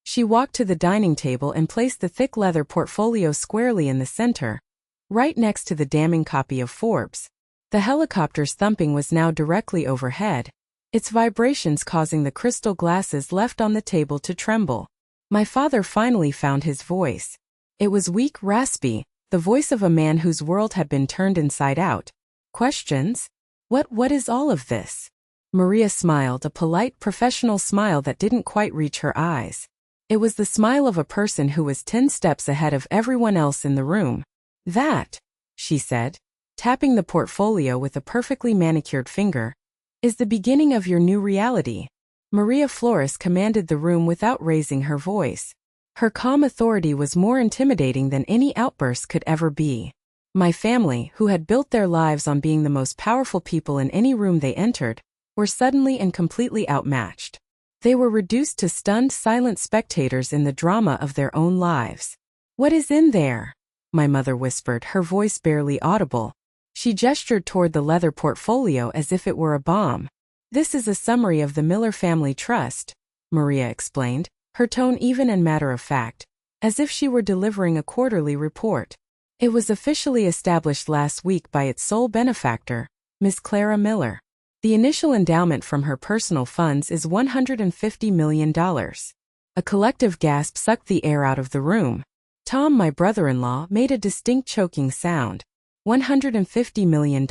She walked to the dining table and placed the thick leather portfolio squarely in the center, right next to the damning copy of Forbes. The helicopter's thumping was now directly overhead, its vibrations causing the crystal glasses left on the table to tremble. My father finally found his voice. It was weak, raspy, the voice of a man whose world had been turned inside out. Questions? What is all of this? Maria smiled, a polite, professional smile that didn't quite reach her eyes. It was the smile of a person who was 10 steps ahead of everyone else in the room. That, she said, tapping the portfolio with a perfectly manicured finger, is the beginning of your new reality. Maria Flores commanded the room without raising her voice. Her calm authority was more intimidating than any outburst could ever be. My family, who had built their lives on being the most powerful people in any room they entered, were suddenly and completely outmatched. They were reduced to stunned, silent spectators in the drama of their own lives. What is in there? My mother whispered, her voice barely audible. She gestured toward the leather portfolio as if it were a bomb. This is a summary of the Miller Family Trust, Maria explained, her tone even and matter-of-fact, as if she were delivering a quarterly report. It was officially established last week by its sole benefactor, Miss Clara Miller. The initial endowment from her personal funds is $150 million. A collective gasp sucked the air out of the room. Tom, my brother-in-law, made a distinct choking sound. $150 million.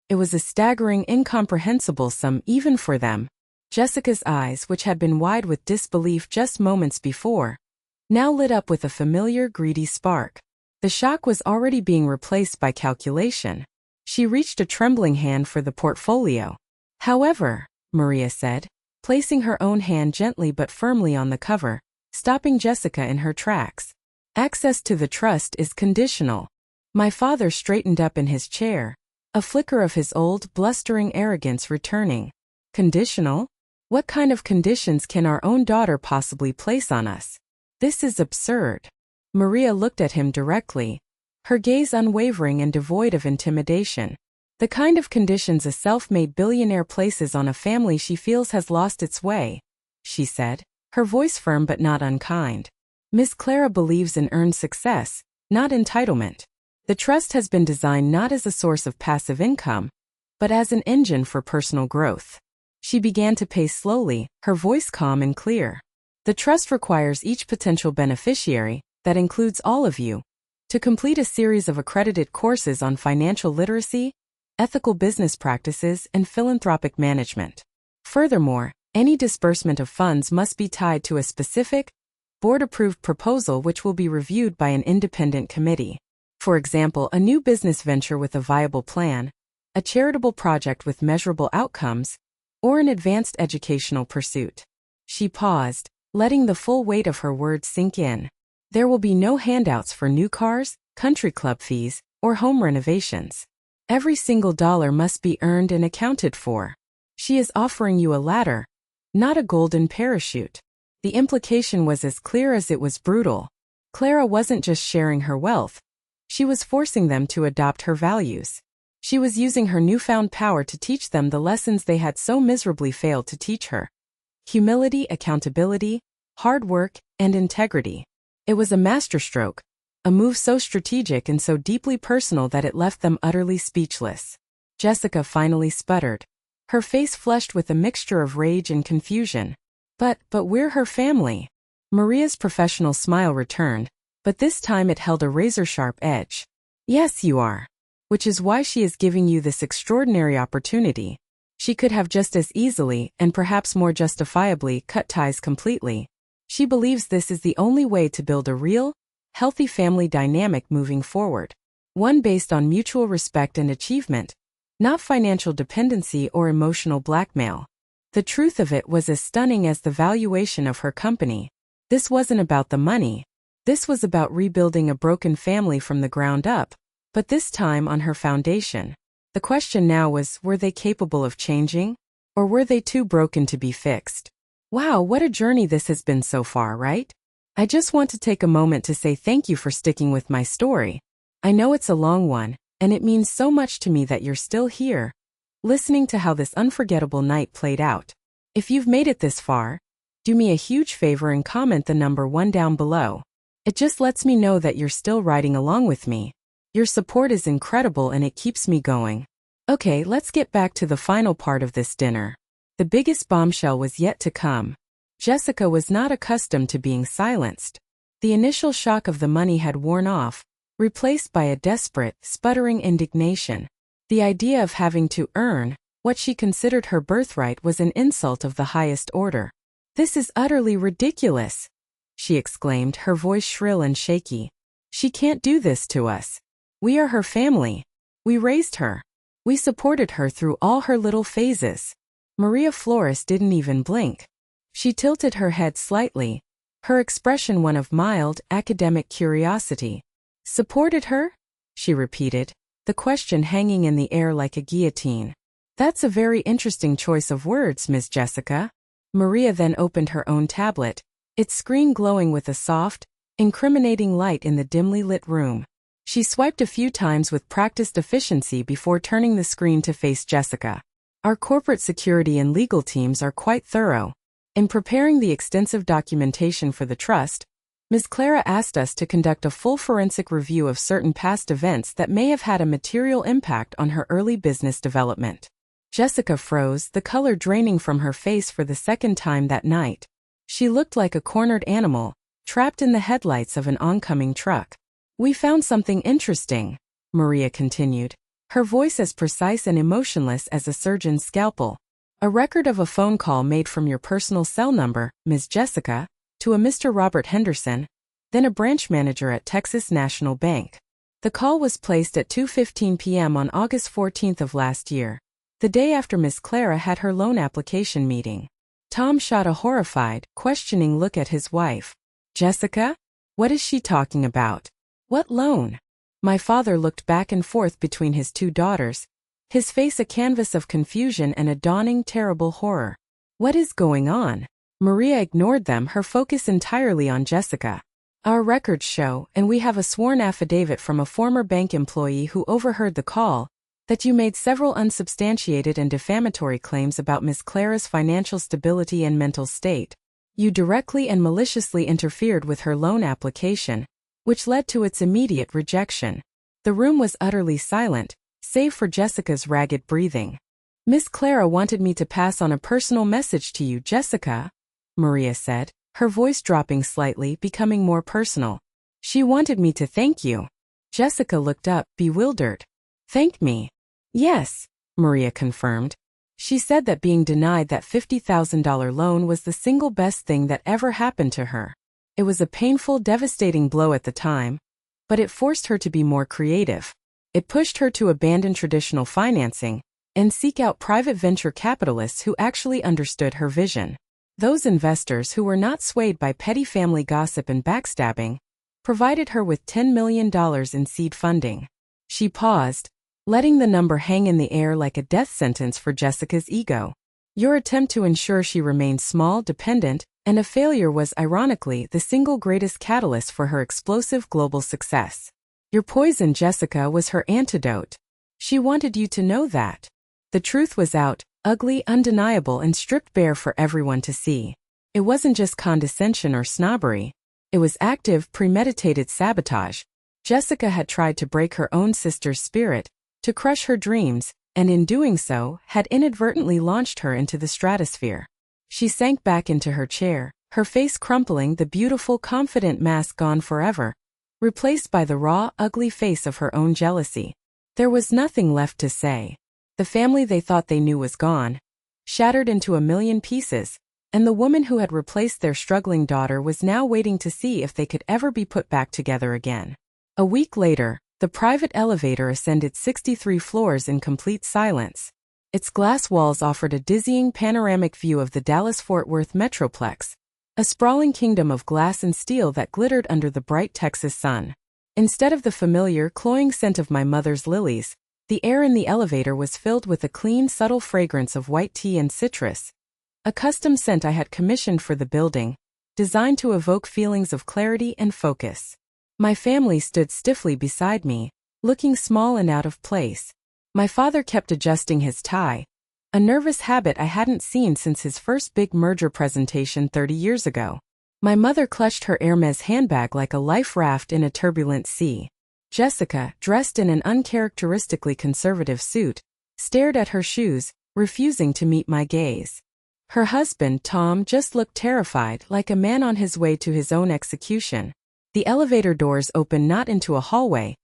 It was a staggering, incomprehensible sum even for them. Jessica's eyes, which had been wide with disbelief just moments before, now lit up with a familiar, greedy spark. The shock was already being replaced by calculation. She reached a trembling hand for the portfolio. However, Maria said, placing her own hand gently but firmly on the cover, stopping Jessica in her tracks. Access to the trust is conditional. My father straightened up in his chair, a flicker of his old, blustering arrogance returning. Conditional? What kind of conditions can our own daughter possibly place on us? This is absurd. Maria looked at him directly, her gaze unwavering and devoid of intimidation. The kind of conditions a self-made billionaire places on a family she feels has lost its way, she said, her voice firm but not unkind. Miss Clara believes in earned success, not entitlement. The trust has been designed not as a source of passive income, but as an engine for personal growth. She began to pace slowly, her voice calm and clear. The trust requires each potential beneficiary, that includes all of you, to complete a series of accredited courses on financial literacy, ethical business practices, and philanthropic management. Furthermore, any disbursement of funds must be tied to a specific, board-approved proposal which will be reviewed by an independent committee. For example, a new business venture with a viable plan, a charitable project with measurable outcomes, or an advanced educational pursuit. She paused, letting the full weight of her words sink in. There will be no handouts for new cars, country club fees, or home renovations. Every single dollar must be earned and accounted for. She is offering you a ladder, not a golden parachute. The implication was as clear as it was brutal. Clara wasn't just sharing her wealth. She was forcing them to adopt her values. She was using her newfound power to teach them the lessons they had so miserably failed to teach her. Humility, accountability, hard work, and integrity. It was a masterstroke, a move so strategic and so deeply personal that it left them utterly speechless. Jessica finally sputtered, her face flushed with a mixture of rage and confusion. But we're her family. Maria's professional smile returned, but this time it held a razor-sharp edge. Yes, you are. Which is why she is giving you this extraordinary opportunity. She could have just as easily, and perhaps more justifiably, cut ties completely. She believes this is the only way to build a real, healthy family dynamic moving forward. One based on mutual respect and achievement, not financial dependency or emotional blackmail. The truth of it was as stunning as the valuation of her company. This wasn't about the money. This was about rebuilding a broken family from the ground up, but this time on her foundation. The question now was, were they capable of changing? Or were they too broken to be fixed? Wow, what a journey this has been so far, right? I just want to take a moment to say thank you for sticking with my story. I know it's a long one, and it means so much to me that you're still here, listening to how this unforgettable night played out. If you've made it this far, do me a huge favor and comment the number 1 down below. It just lets me know that you're still riding along with me. Your support is incredible and it keeps me going. Okay, let's get back to the final part of this dinner. The biggest bombshell was yet to come. Jessica was not accustomed to being silenced. The initial shock of the money had worn off, replaced by a desperate, sputtering indignation. The idea of having to earn what she considered her birthright was an insult of the highest order. This is utterly ridiculous, she exclaimed, her voice shrill and shaky. She can't do this to us. We are her family. We raised her. We supported her through all her little phases. Maria Flores didn't even blink. She tilted her head slightly, her expression one of mild, academic curiosity. Supported her? She repeated, the question hanging in the air like a guillotine. That's a very interesting choice of words, Miss Jessica. Maria then opened her own tablet, its screen glowing with a soft, incriminating light in the dimly lit room. She swiped a few times with practiced efficiency before turning the screen to face Jessica. Our corporate security and legal teams are quite thorough. In preparing the extensive documentation for the trust, Ms. Clara asked us to conduct a full forensic review of certain past events that may have had a material impact on her early business development. Jessica froze, the color draining from her face for the second time that night. She looked like a cornered animal, trapped in the headlights of an oncoming truck. We found something interesting, Maria continued, her voice as precise and emotionless as a surgeon's scalpel. A record of a phone call made from your personal cell number, Ms. Jessica, to a Mr. Robert Henderson, then a branch manager at Texas National Bank. The call was placed at 2:15 p.m. on August 14th of last year, the day after Miss Clara had her loan application meeting. Tom shot a horrified, questioning look at his wife. Jessica? What is she talking about? What loan? My father looked back and forth between his two daughters, his face a canvas of confusion and a dawning terrible horror. What is going on? Maria ignored them, her focus entirely on Jessica. Our records show, and we have a sworn affidavit from a former bank employee who overheard the call, that you made several unsubstantiated and defamatory claims about Miss Clara's financial stability and mental state. You directly and maliciously interfered with her loan application, which led to its immediate rejection. The room was utterly silent, save for Jessica's ragged breathing. Miss Clara wanted me to pass on a personal message to you, Jessica, Maria said, her voice dropping slightly, becoming more personal. She wanted me to thank you. Jessica looked up, bewildered. Thank me? Yes, Maria confirmed. She said that being denied that $50,000 loan was the single best thing that ever happened to her. It was a painful, devastating blow at the time, but it forced her to be more creative. It pushed her to abandon traditional financing and seek out private venture capitalists who actually understood her vision. Those investors who were not swayed by petty family gossip and backstabbing provided her with $10 million in seed funding. She paused, letting the number hang in the air like a death sentence for Jessica's ego. Your attempt to ensure she remained small, dependent, and a failure was, ironically, the single greatest catalyst for her explosive global success. Your poison, Jessica, was her antidote. She wanted you to know that. The truth was out, ugly, undeniable, and stripped bare for everyone to see. It wasn't just condescension or snobbery. It was active, premeditated sabotage. Jessica had tried to break her own sister's spirit, to crush her dreams, and in doing so, had inadvertently launched her into the stratosphere. She sank back into her chair, her face crumpling, the beautiful, confident mask gone forever, replaced by the raw, ugly face of her own jealousy. There was nothing left to say. The family they thought they knew was gone, shattered into a million pieces, and the woman who had replaced their struggling daughter was now waiting to see if they could ever be put back together again. A week later, the private elevator ascended 63 floors in complete silence. Its glass walls offered a dizzying panoramic view of the Dallas-Fort Worth Metroplex, a sprawling kingdom of glass and steel that glittered under the bright Texas sun. Instead of the familiar, cloying scent of my mother's lilies, the air in the elevator was filled with a clean, subtle fragrance of white tea and citrus, a custom scent I had commissioned for the building, designed to evoke feelings of clarity and focus. My family stood stiffly beside me, looking small and out of place. My father kept adjusting his tie, a nervous habit I hadn't seen since his first big merger presentation 30 years ago. My mother clutched her Hermes handbag like a life raft in a turbulent sea. Jessica, dressed in an uncharacteristically conservative suit, stared at her shoes, refusing to meet my gaze. Her husband, Tom, just looked terrified, like a man on his way to his own execution. The elevator doors opened not into a hallway,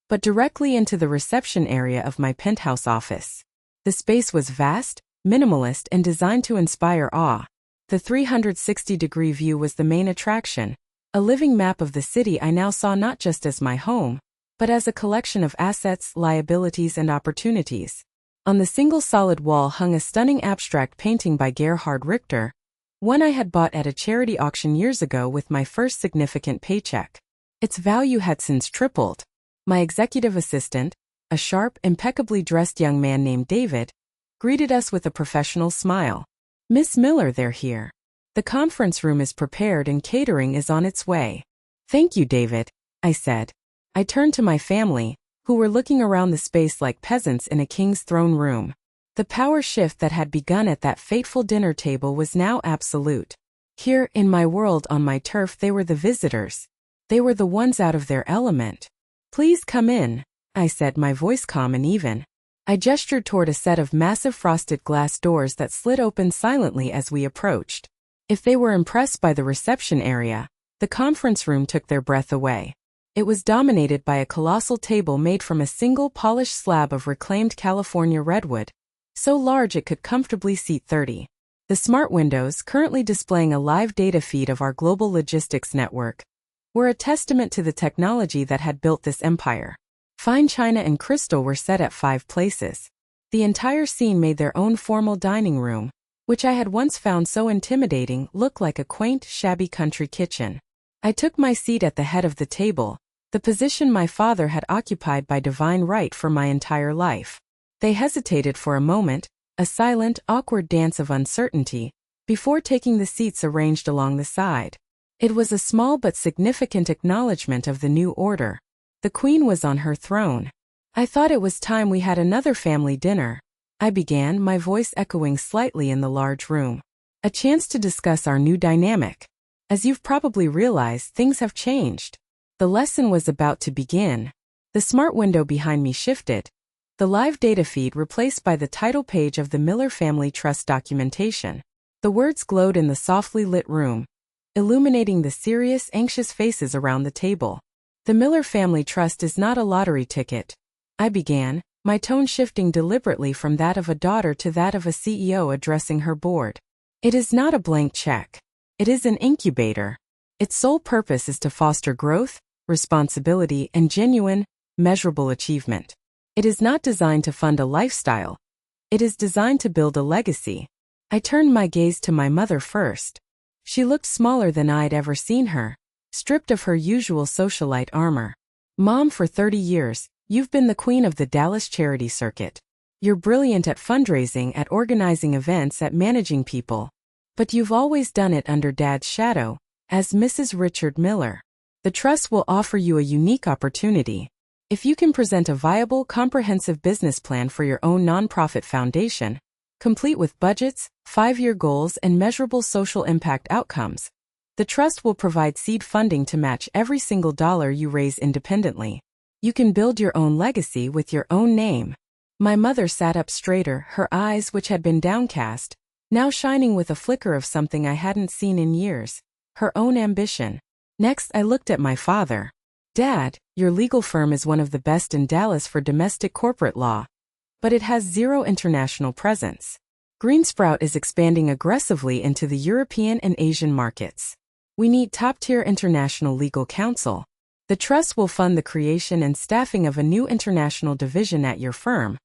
but directly into the reception area of my penthouse office. The space was vast, minimalist, and designed to inspire awe. The 360-degree view was the main attraction, a living map of the city I now saw not just as my home, but as a collection of assets, liabilities, and opportunities. On the single solid wall hung a stunning abstract painting by Gerhard Richter, one I had bought at a charity auction years ago with my first significant paycheck. Its value had since tripled. My executive assistant, a sharp, impeccably dressed young man named David, greeted us with a professional smile. "Miss Miller, they're here. The conference room is prepared and catering is on its way." "Thank you, David," I said. I turned to my family, who were looking around the space like peasants in a king's throne room. The power shift that had begun at that fateful dinner table was now absolute. Here, in my world, on my turf, they were the visitors. They were the ones out of their element. "Please come in," I said, my voice calm and even. I gestured toward a set of massive frosted glass doors that slid open silently as we approached. If they were impressed by the reception area, the conference room took their breath away. It was dominated by a colossal table made from a single polished slab of reclaimed California redwood, so large it could comfortably seat 30. The smart windows, currently displaying a live data feed of our global logistics network, were a testament to the technology that had built this empire. Fine china and crystal were set at 5 places. The entire scene made their own formal dining room, which I had once found so intimidating, look like a quaint, shabby country kitchen. I took my seat at the head of the table, the position my father had occupied by divine right for my entire life. They hesitated for a moment, a silent, awkward dance of uncertainty, before taking the seats arranged along the side. It was a small but significant acknowledgement of the new order. The Queen was on her throne. "I thought it was time we had another family dinner," I began, my voice echoing slightly in the large room. "A chance to discuss our new dynamic. As you've probably realized, things have changed." The lesson was about to begin. The smart window behind me shifted, the live data feed replaced by the title page of the Miller Family Trust documentation. The words glowed in the softly lit room. illuminating the serious, anxious faces around the table. The Miller Family Trust is not a lottery ticket, I began, my tone shifting deliberately from that of a daughter to that of a CEO addressing her board. It is not a blank check. It is an incubator. Its sole purpose is to foster growth, responsibility, and genuine, measurable achievement. It is not designed to fund a lifestyle. It is designed to build a legacy. I turned my gaze to my mother first. She looked smaller than I'd ever seen her, stripped of her usual socialite armor. Mom, for 30 years, you've been the queen of the Dallas charity circuit. You're brilliant at fundraising, at organizing events, at managing people. But you've always done it under Dad's shadow, as Mrs. Richard Miller. The trust will offer you a unique opportunity. If you can present a viable, comprehensive business plan for your own nonprofit foundation, complete with budgets, 5-year goals, and measurable social impact outcomes, the trust will provide seed funding to match every single dollar you raise independently. You can build your own legacy with your own name. My mother sat up straighter, her eyes, which had been downcast, now shining with a flicker of something I hadn't seen in years, her own ambition. Next, I looked at my father. Dad, your legal firm is one of the best in Dallas for domestic corporate law, but it has zero international presence. Greensprout is expanding aggressively into the European and Asian markets. We need top-tier international legal counsel. The trust will fund the creation and staffing of a new international division at your firm,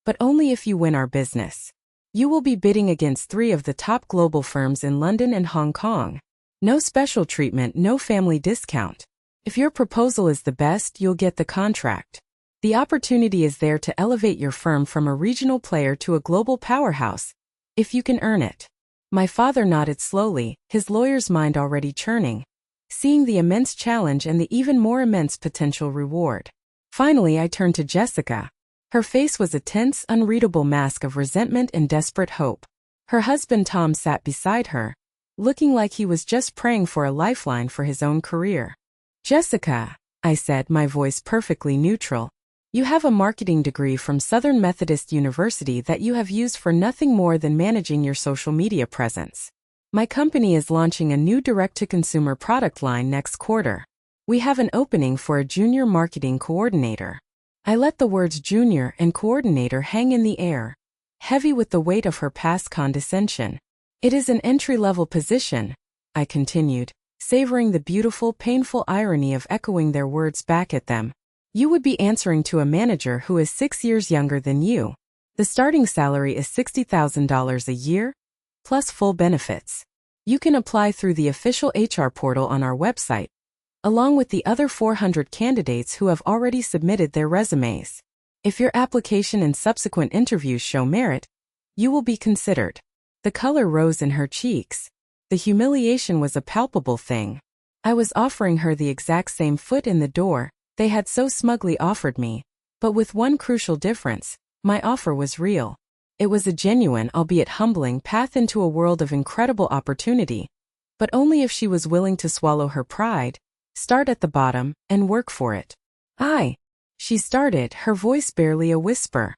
but only if you win our business. You will be bidding against 3 of the top global firms in London and Hong Kong. No special treatment, no family discount. If your proposal is the best, you'll get the contract. The opportunity is there to elevate your firm from a regional player to a global powerhouse, if you can earn it. My father nodded slowly, his lawyer's mind already churning, seeing the immense challenge and the even more immense potential reward. Finally, I turned to Jessica. Her face was a tense, unreadable mask of resentment and desperate hope. Her husband Tom sat beside her, looking like he was just praying for a lifeline for his own career. Jessica, I said, my voice perfectly neutral, you have a marketing degree from Southern Methodist University that you have used for nothing more than managing your social media presence. My company is launching a new direct-to-consumer product line next quarter. We have an opening for a junior marketing coordinator. I let the words junior and coordinator hang in the air, heavy with the weight of her past condescension. It is an entry-level position, I continued, savoring the beautiful, painful irony of echoing their words back at them. You would be answering to a manager who is 6 years younger than you. The starting salary is $60,000 a year, plus full benefits. You can apply through the official HR portal on our website, along with the other 400 candidates who have already submitted their resumes. If your application and subsequent interviews show merit, you will be considered. The color rose in her cheeks. The humiliation was a palpable thing. I was offering her the exact same foot in the door they had so smugly offered me, but with one crucial difference: my offer was real. It was a genuine, albeit humbling, path into a world of incredible opportunity, but only if she was willing to swallow her pride, start at the bottom, and work for it. She started, her voice barely a whisper.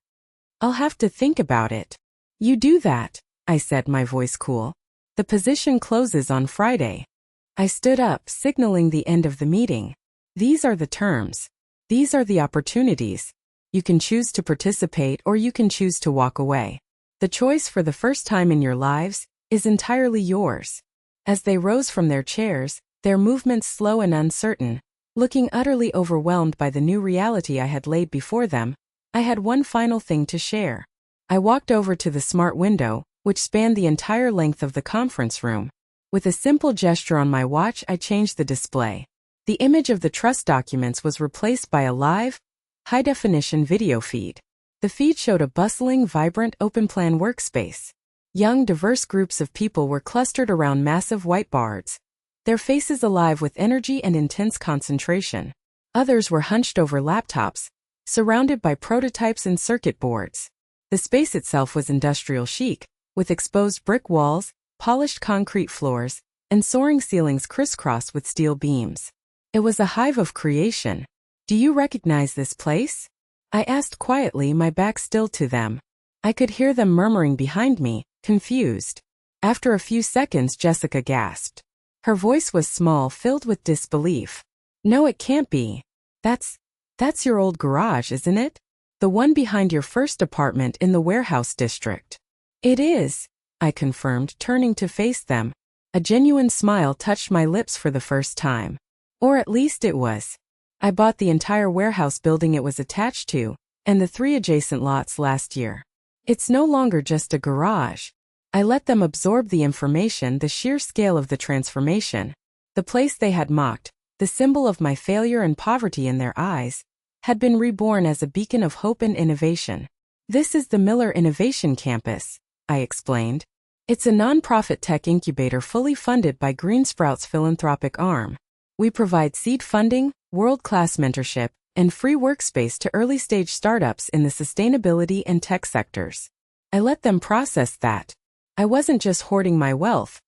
I'll have to think about it. You do that, I said, my voice cool. The position closes on Friday. I stood up, signaling the end of the meeting. These are the terms. These are the opportunities. You can choose to participate or you can choose to walk away. The choice, for the first time in your lives, is entirely yours. As they rose from their chairs, their movements slow and uncertain, looking utterly overwhelmed by the new reality I had laid before them, I had one final thing to share. I walked over to the smart window, which spanned the entire length of the conference room. With a simple gesture on my watch, I changed the display. The image of the trust documents was replaced by a live, high-definition video feed. The feed showed a bustling, vibrant, open-plan workspace. Young, diverse groups of people were clustered around massive whiteboards, their faces alive with energy and intense concentration. Others were hunched over laptops, surrounded by prototypes and circuit boards. The space itself was industrial chic, with exposed brick walls, polished concrete floors, and soaring ceilings crisscrossed with steel beams. It was a hive of creation. Do you recognize this place? I asked quietly, my back still to them. I could hear them murmuring behind me, confused. After a few seconds, Jessica gasped. Her voice was small, filled with disbelief. No, it can't be. That's your old garage, isn't it? The one behind your first apartment in the warehouse district. It is, I confirmed, turning to face them. A genuine smile touched my lips for the first time. Or at least it was. I bought the entire warehouse building it was attached to, and the 3 adjacent lots last year. It's no longer just a garage. I let them absorb the information, the sheer scale of the transformation. The place they had mocked, the symbol of my failure and poverty in their eyes, had been reborn as a beacon of hope and innovation. This is the Miller Innovation Campus, I explained. It's a non-profit tech incubator fully funded by Greensprout's philanthropic arm. We provide seed funding, world-class mentorship, and free workspace to early-stage startups in the sustainability and tech sectors. I let them process that. I wasn't just hoarding my wealth.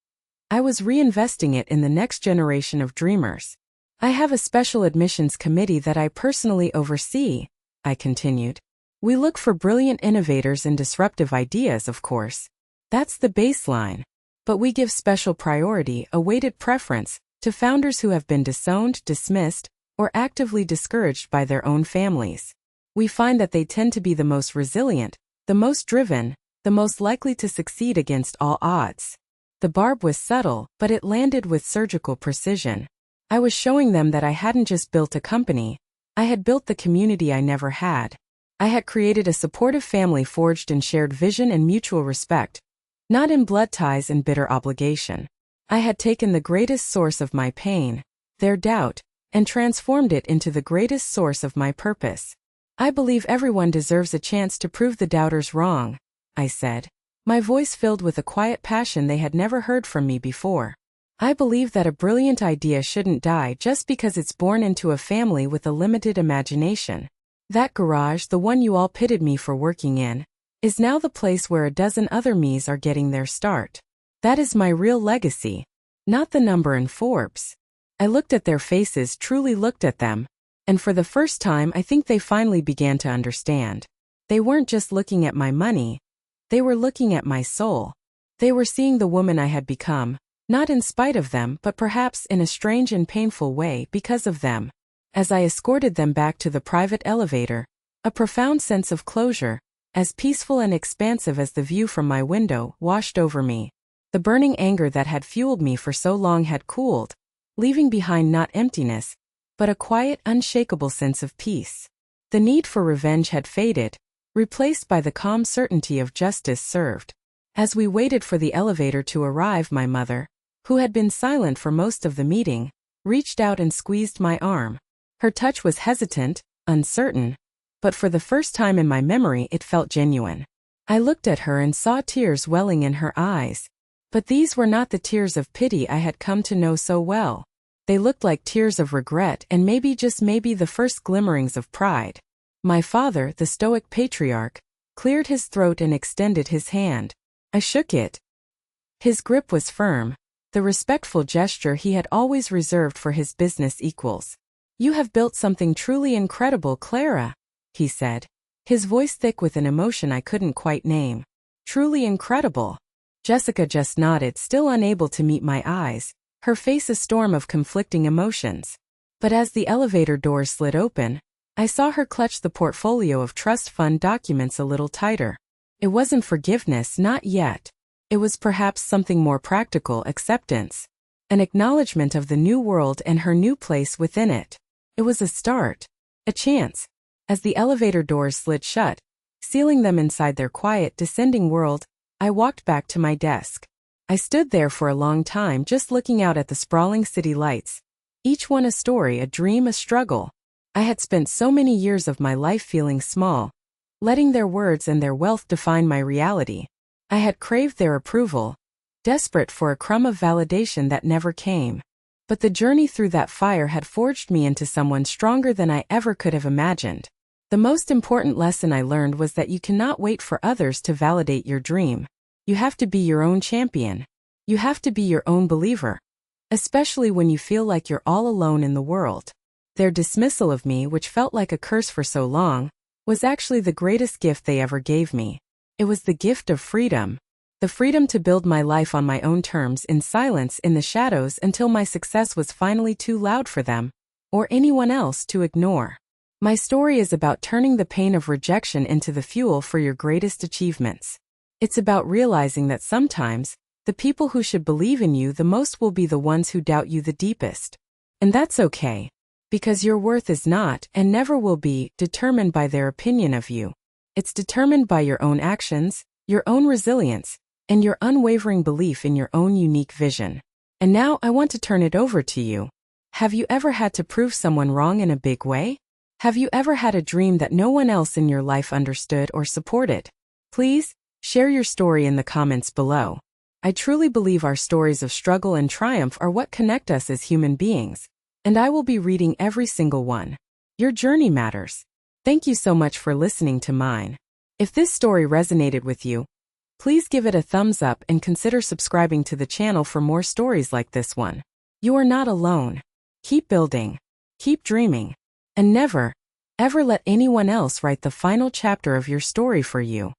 I was reinvesting it in the next generation of dreamers. I have a special admissions committee that I personally oversee, I continued. We look for brilliant innovators and disruptive ideas, of course. That's the baseline. But we give special priority, a weighted preference, to founders who have been disowned, dismissed, or actively discouraged by their own families. We find that they tend to be the most resilient, the most driven, the most likely to succeed against all odds. The barb was subtle, but it landed with surgical precision. I was showing them that I hadn't just built a company, I had built the community I never had. I had created a supportive family forged in shared vision and mutual respect, not in blood ties and bitter obligation. I had taken the greatest source of my pain, their doubt, and transformed it into the greatest source of my purpose. I believe everyone deserves a chance to prove the doubters wrong, I said, my voice filled with a quiet passion they had never heard from me before. I believe that a brilliant idea shouldn't die just because it's born into a family with a limited imagination. That garage, the one you all pitied me for working in, is now the place where a dozen other me's are getting their start. That is my real legacy, not the number in Forbes. I looked at their faces, truly looked at them, and for the first time I think they finally began to understand. They weren't just looking at my money, they were looking at my soul. They were seeing the woman I had become, not in spite of them but perhaps in a strange and painful way because of them. As I escorted them back to the private elevator, a profound sense of closure, as peaceful and expansive as the view from my window, washed over me. The burning anger that had fueled me for so long had cooled, leaving behind not emptiness, but a quiet, unshakable sense of peace. The need for revenge had faded, replaced by the calm certainty of justice served. As we waited for the elevator to arrive, my mother, who had been silent for most of the meeting, reached out and squeezed my arm. Her touch was hesitant, uncertain, but for the first time in my memory it felt genuine. I looked at her and saw tears welling in her eyes. But these were not the tears of pity I had come to know so well. They looked like tears of regret and maybe, just maybe, the first glimmerings of pride. My father, the stoic patriarch, cleared his throat and extended his hand. I shook it. His grip was firm, the respectful gesture he had always reserved for his business equals. "You have built something truly incredible, Clara," he said, his voice thick with an emotion I couldn't quite name. Truly incredible. Jessica just nodded, still unable to meet my eyes, her face a storm of conflicting emotions. But as the elevator doors slid open, I saw her clutch the portfolio of trust fund documents a little tighter. It wasn't forgiveness, not yet. It was perhaps something more practical: acceptance. An acknowledgement of the new world and her new place within it. It was a start. A chance. As the elevator doors slid shut, sealing them inside their quiet, descending world, I walked back to my desk. I stood there for a long time, just looking out at the sprawling city lights. Each one a story, a dream, a struggle. I had spent so many years of my life feeling small, letting their words and their wealth define my reality. I had craved their approval, desperate for a crumb of validation that never came. But the journey through that fire had forged me into someone stronger than I ever could have imagined. The most important lesson I learned was that you cannot wait for others to validate your dream. You have to be your own champion. You have to be your own believer. Especially when you feel like you're all alone in the world. Their dismissal of me, which felt like a curse for so long, was actually the greatest gift they ever gave me. It was the gift of freedom. The freedom to build my life on my own terms in silence in the shadows until my success was finally too loud for them or anyone else to ignore. My story is about turning the pain of rejection into the fuel for your greatest achievements. It's about realizing that sometimes, the people who should believe in you the most will be the ones who doubt you the deepest. And that's okay. Because your worth is not, and never will be, determined by their opinion of you. It's determined by your own actions, your own resilience, and your unwavering belief in your own unique vision. And now I want to turn it over to you. Have you ever had to prove someone wrong in a big way? Have you ever had a dream that no one else in your life understood or supported? Please, share your story in the comments below. I truly believe our stories of struggle and triumph are what connect us as human beings, and I will be reading every single one. Your journey matters. Thank you so much for listening to mine. If this story resonated with you, please give it a thumbs up and consider subscribing to the channel for more stories like this one. You are not alone. Keep building, keep dreaming, and never, ever let anyone else write the final chapter of your story for you.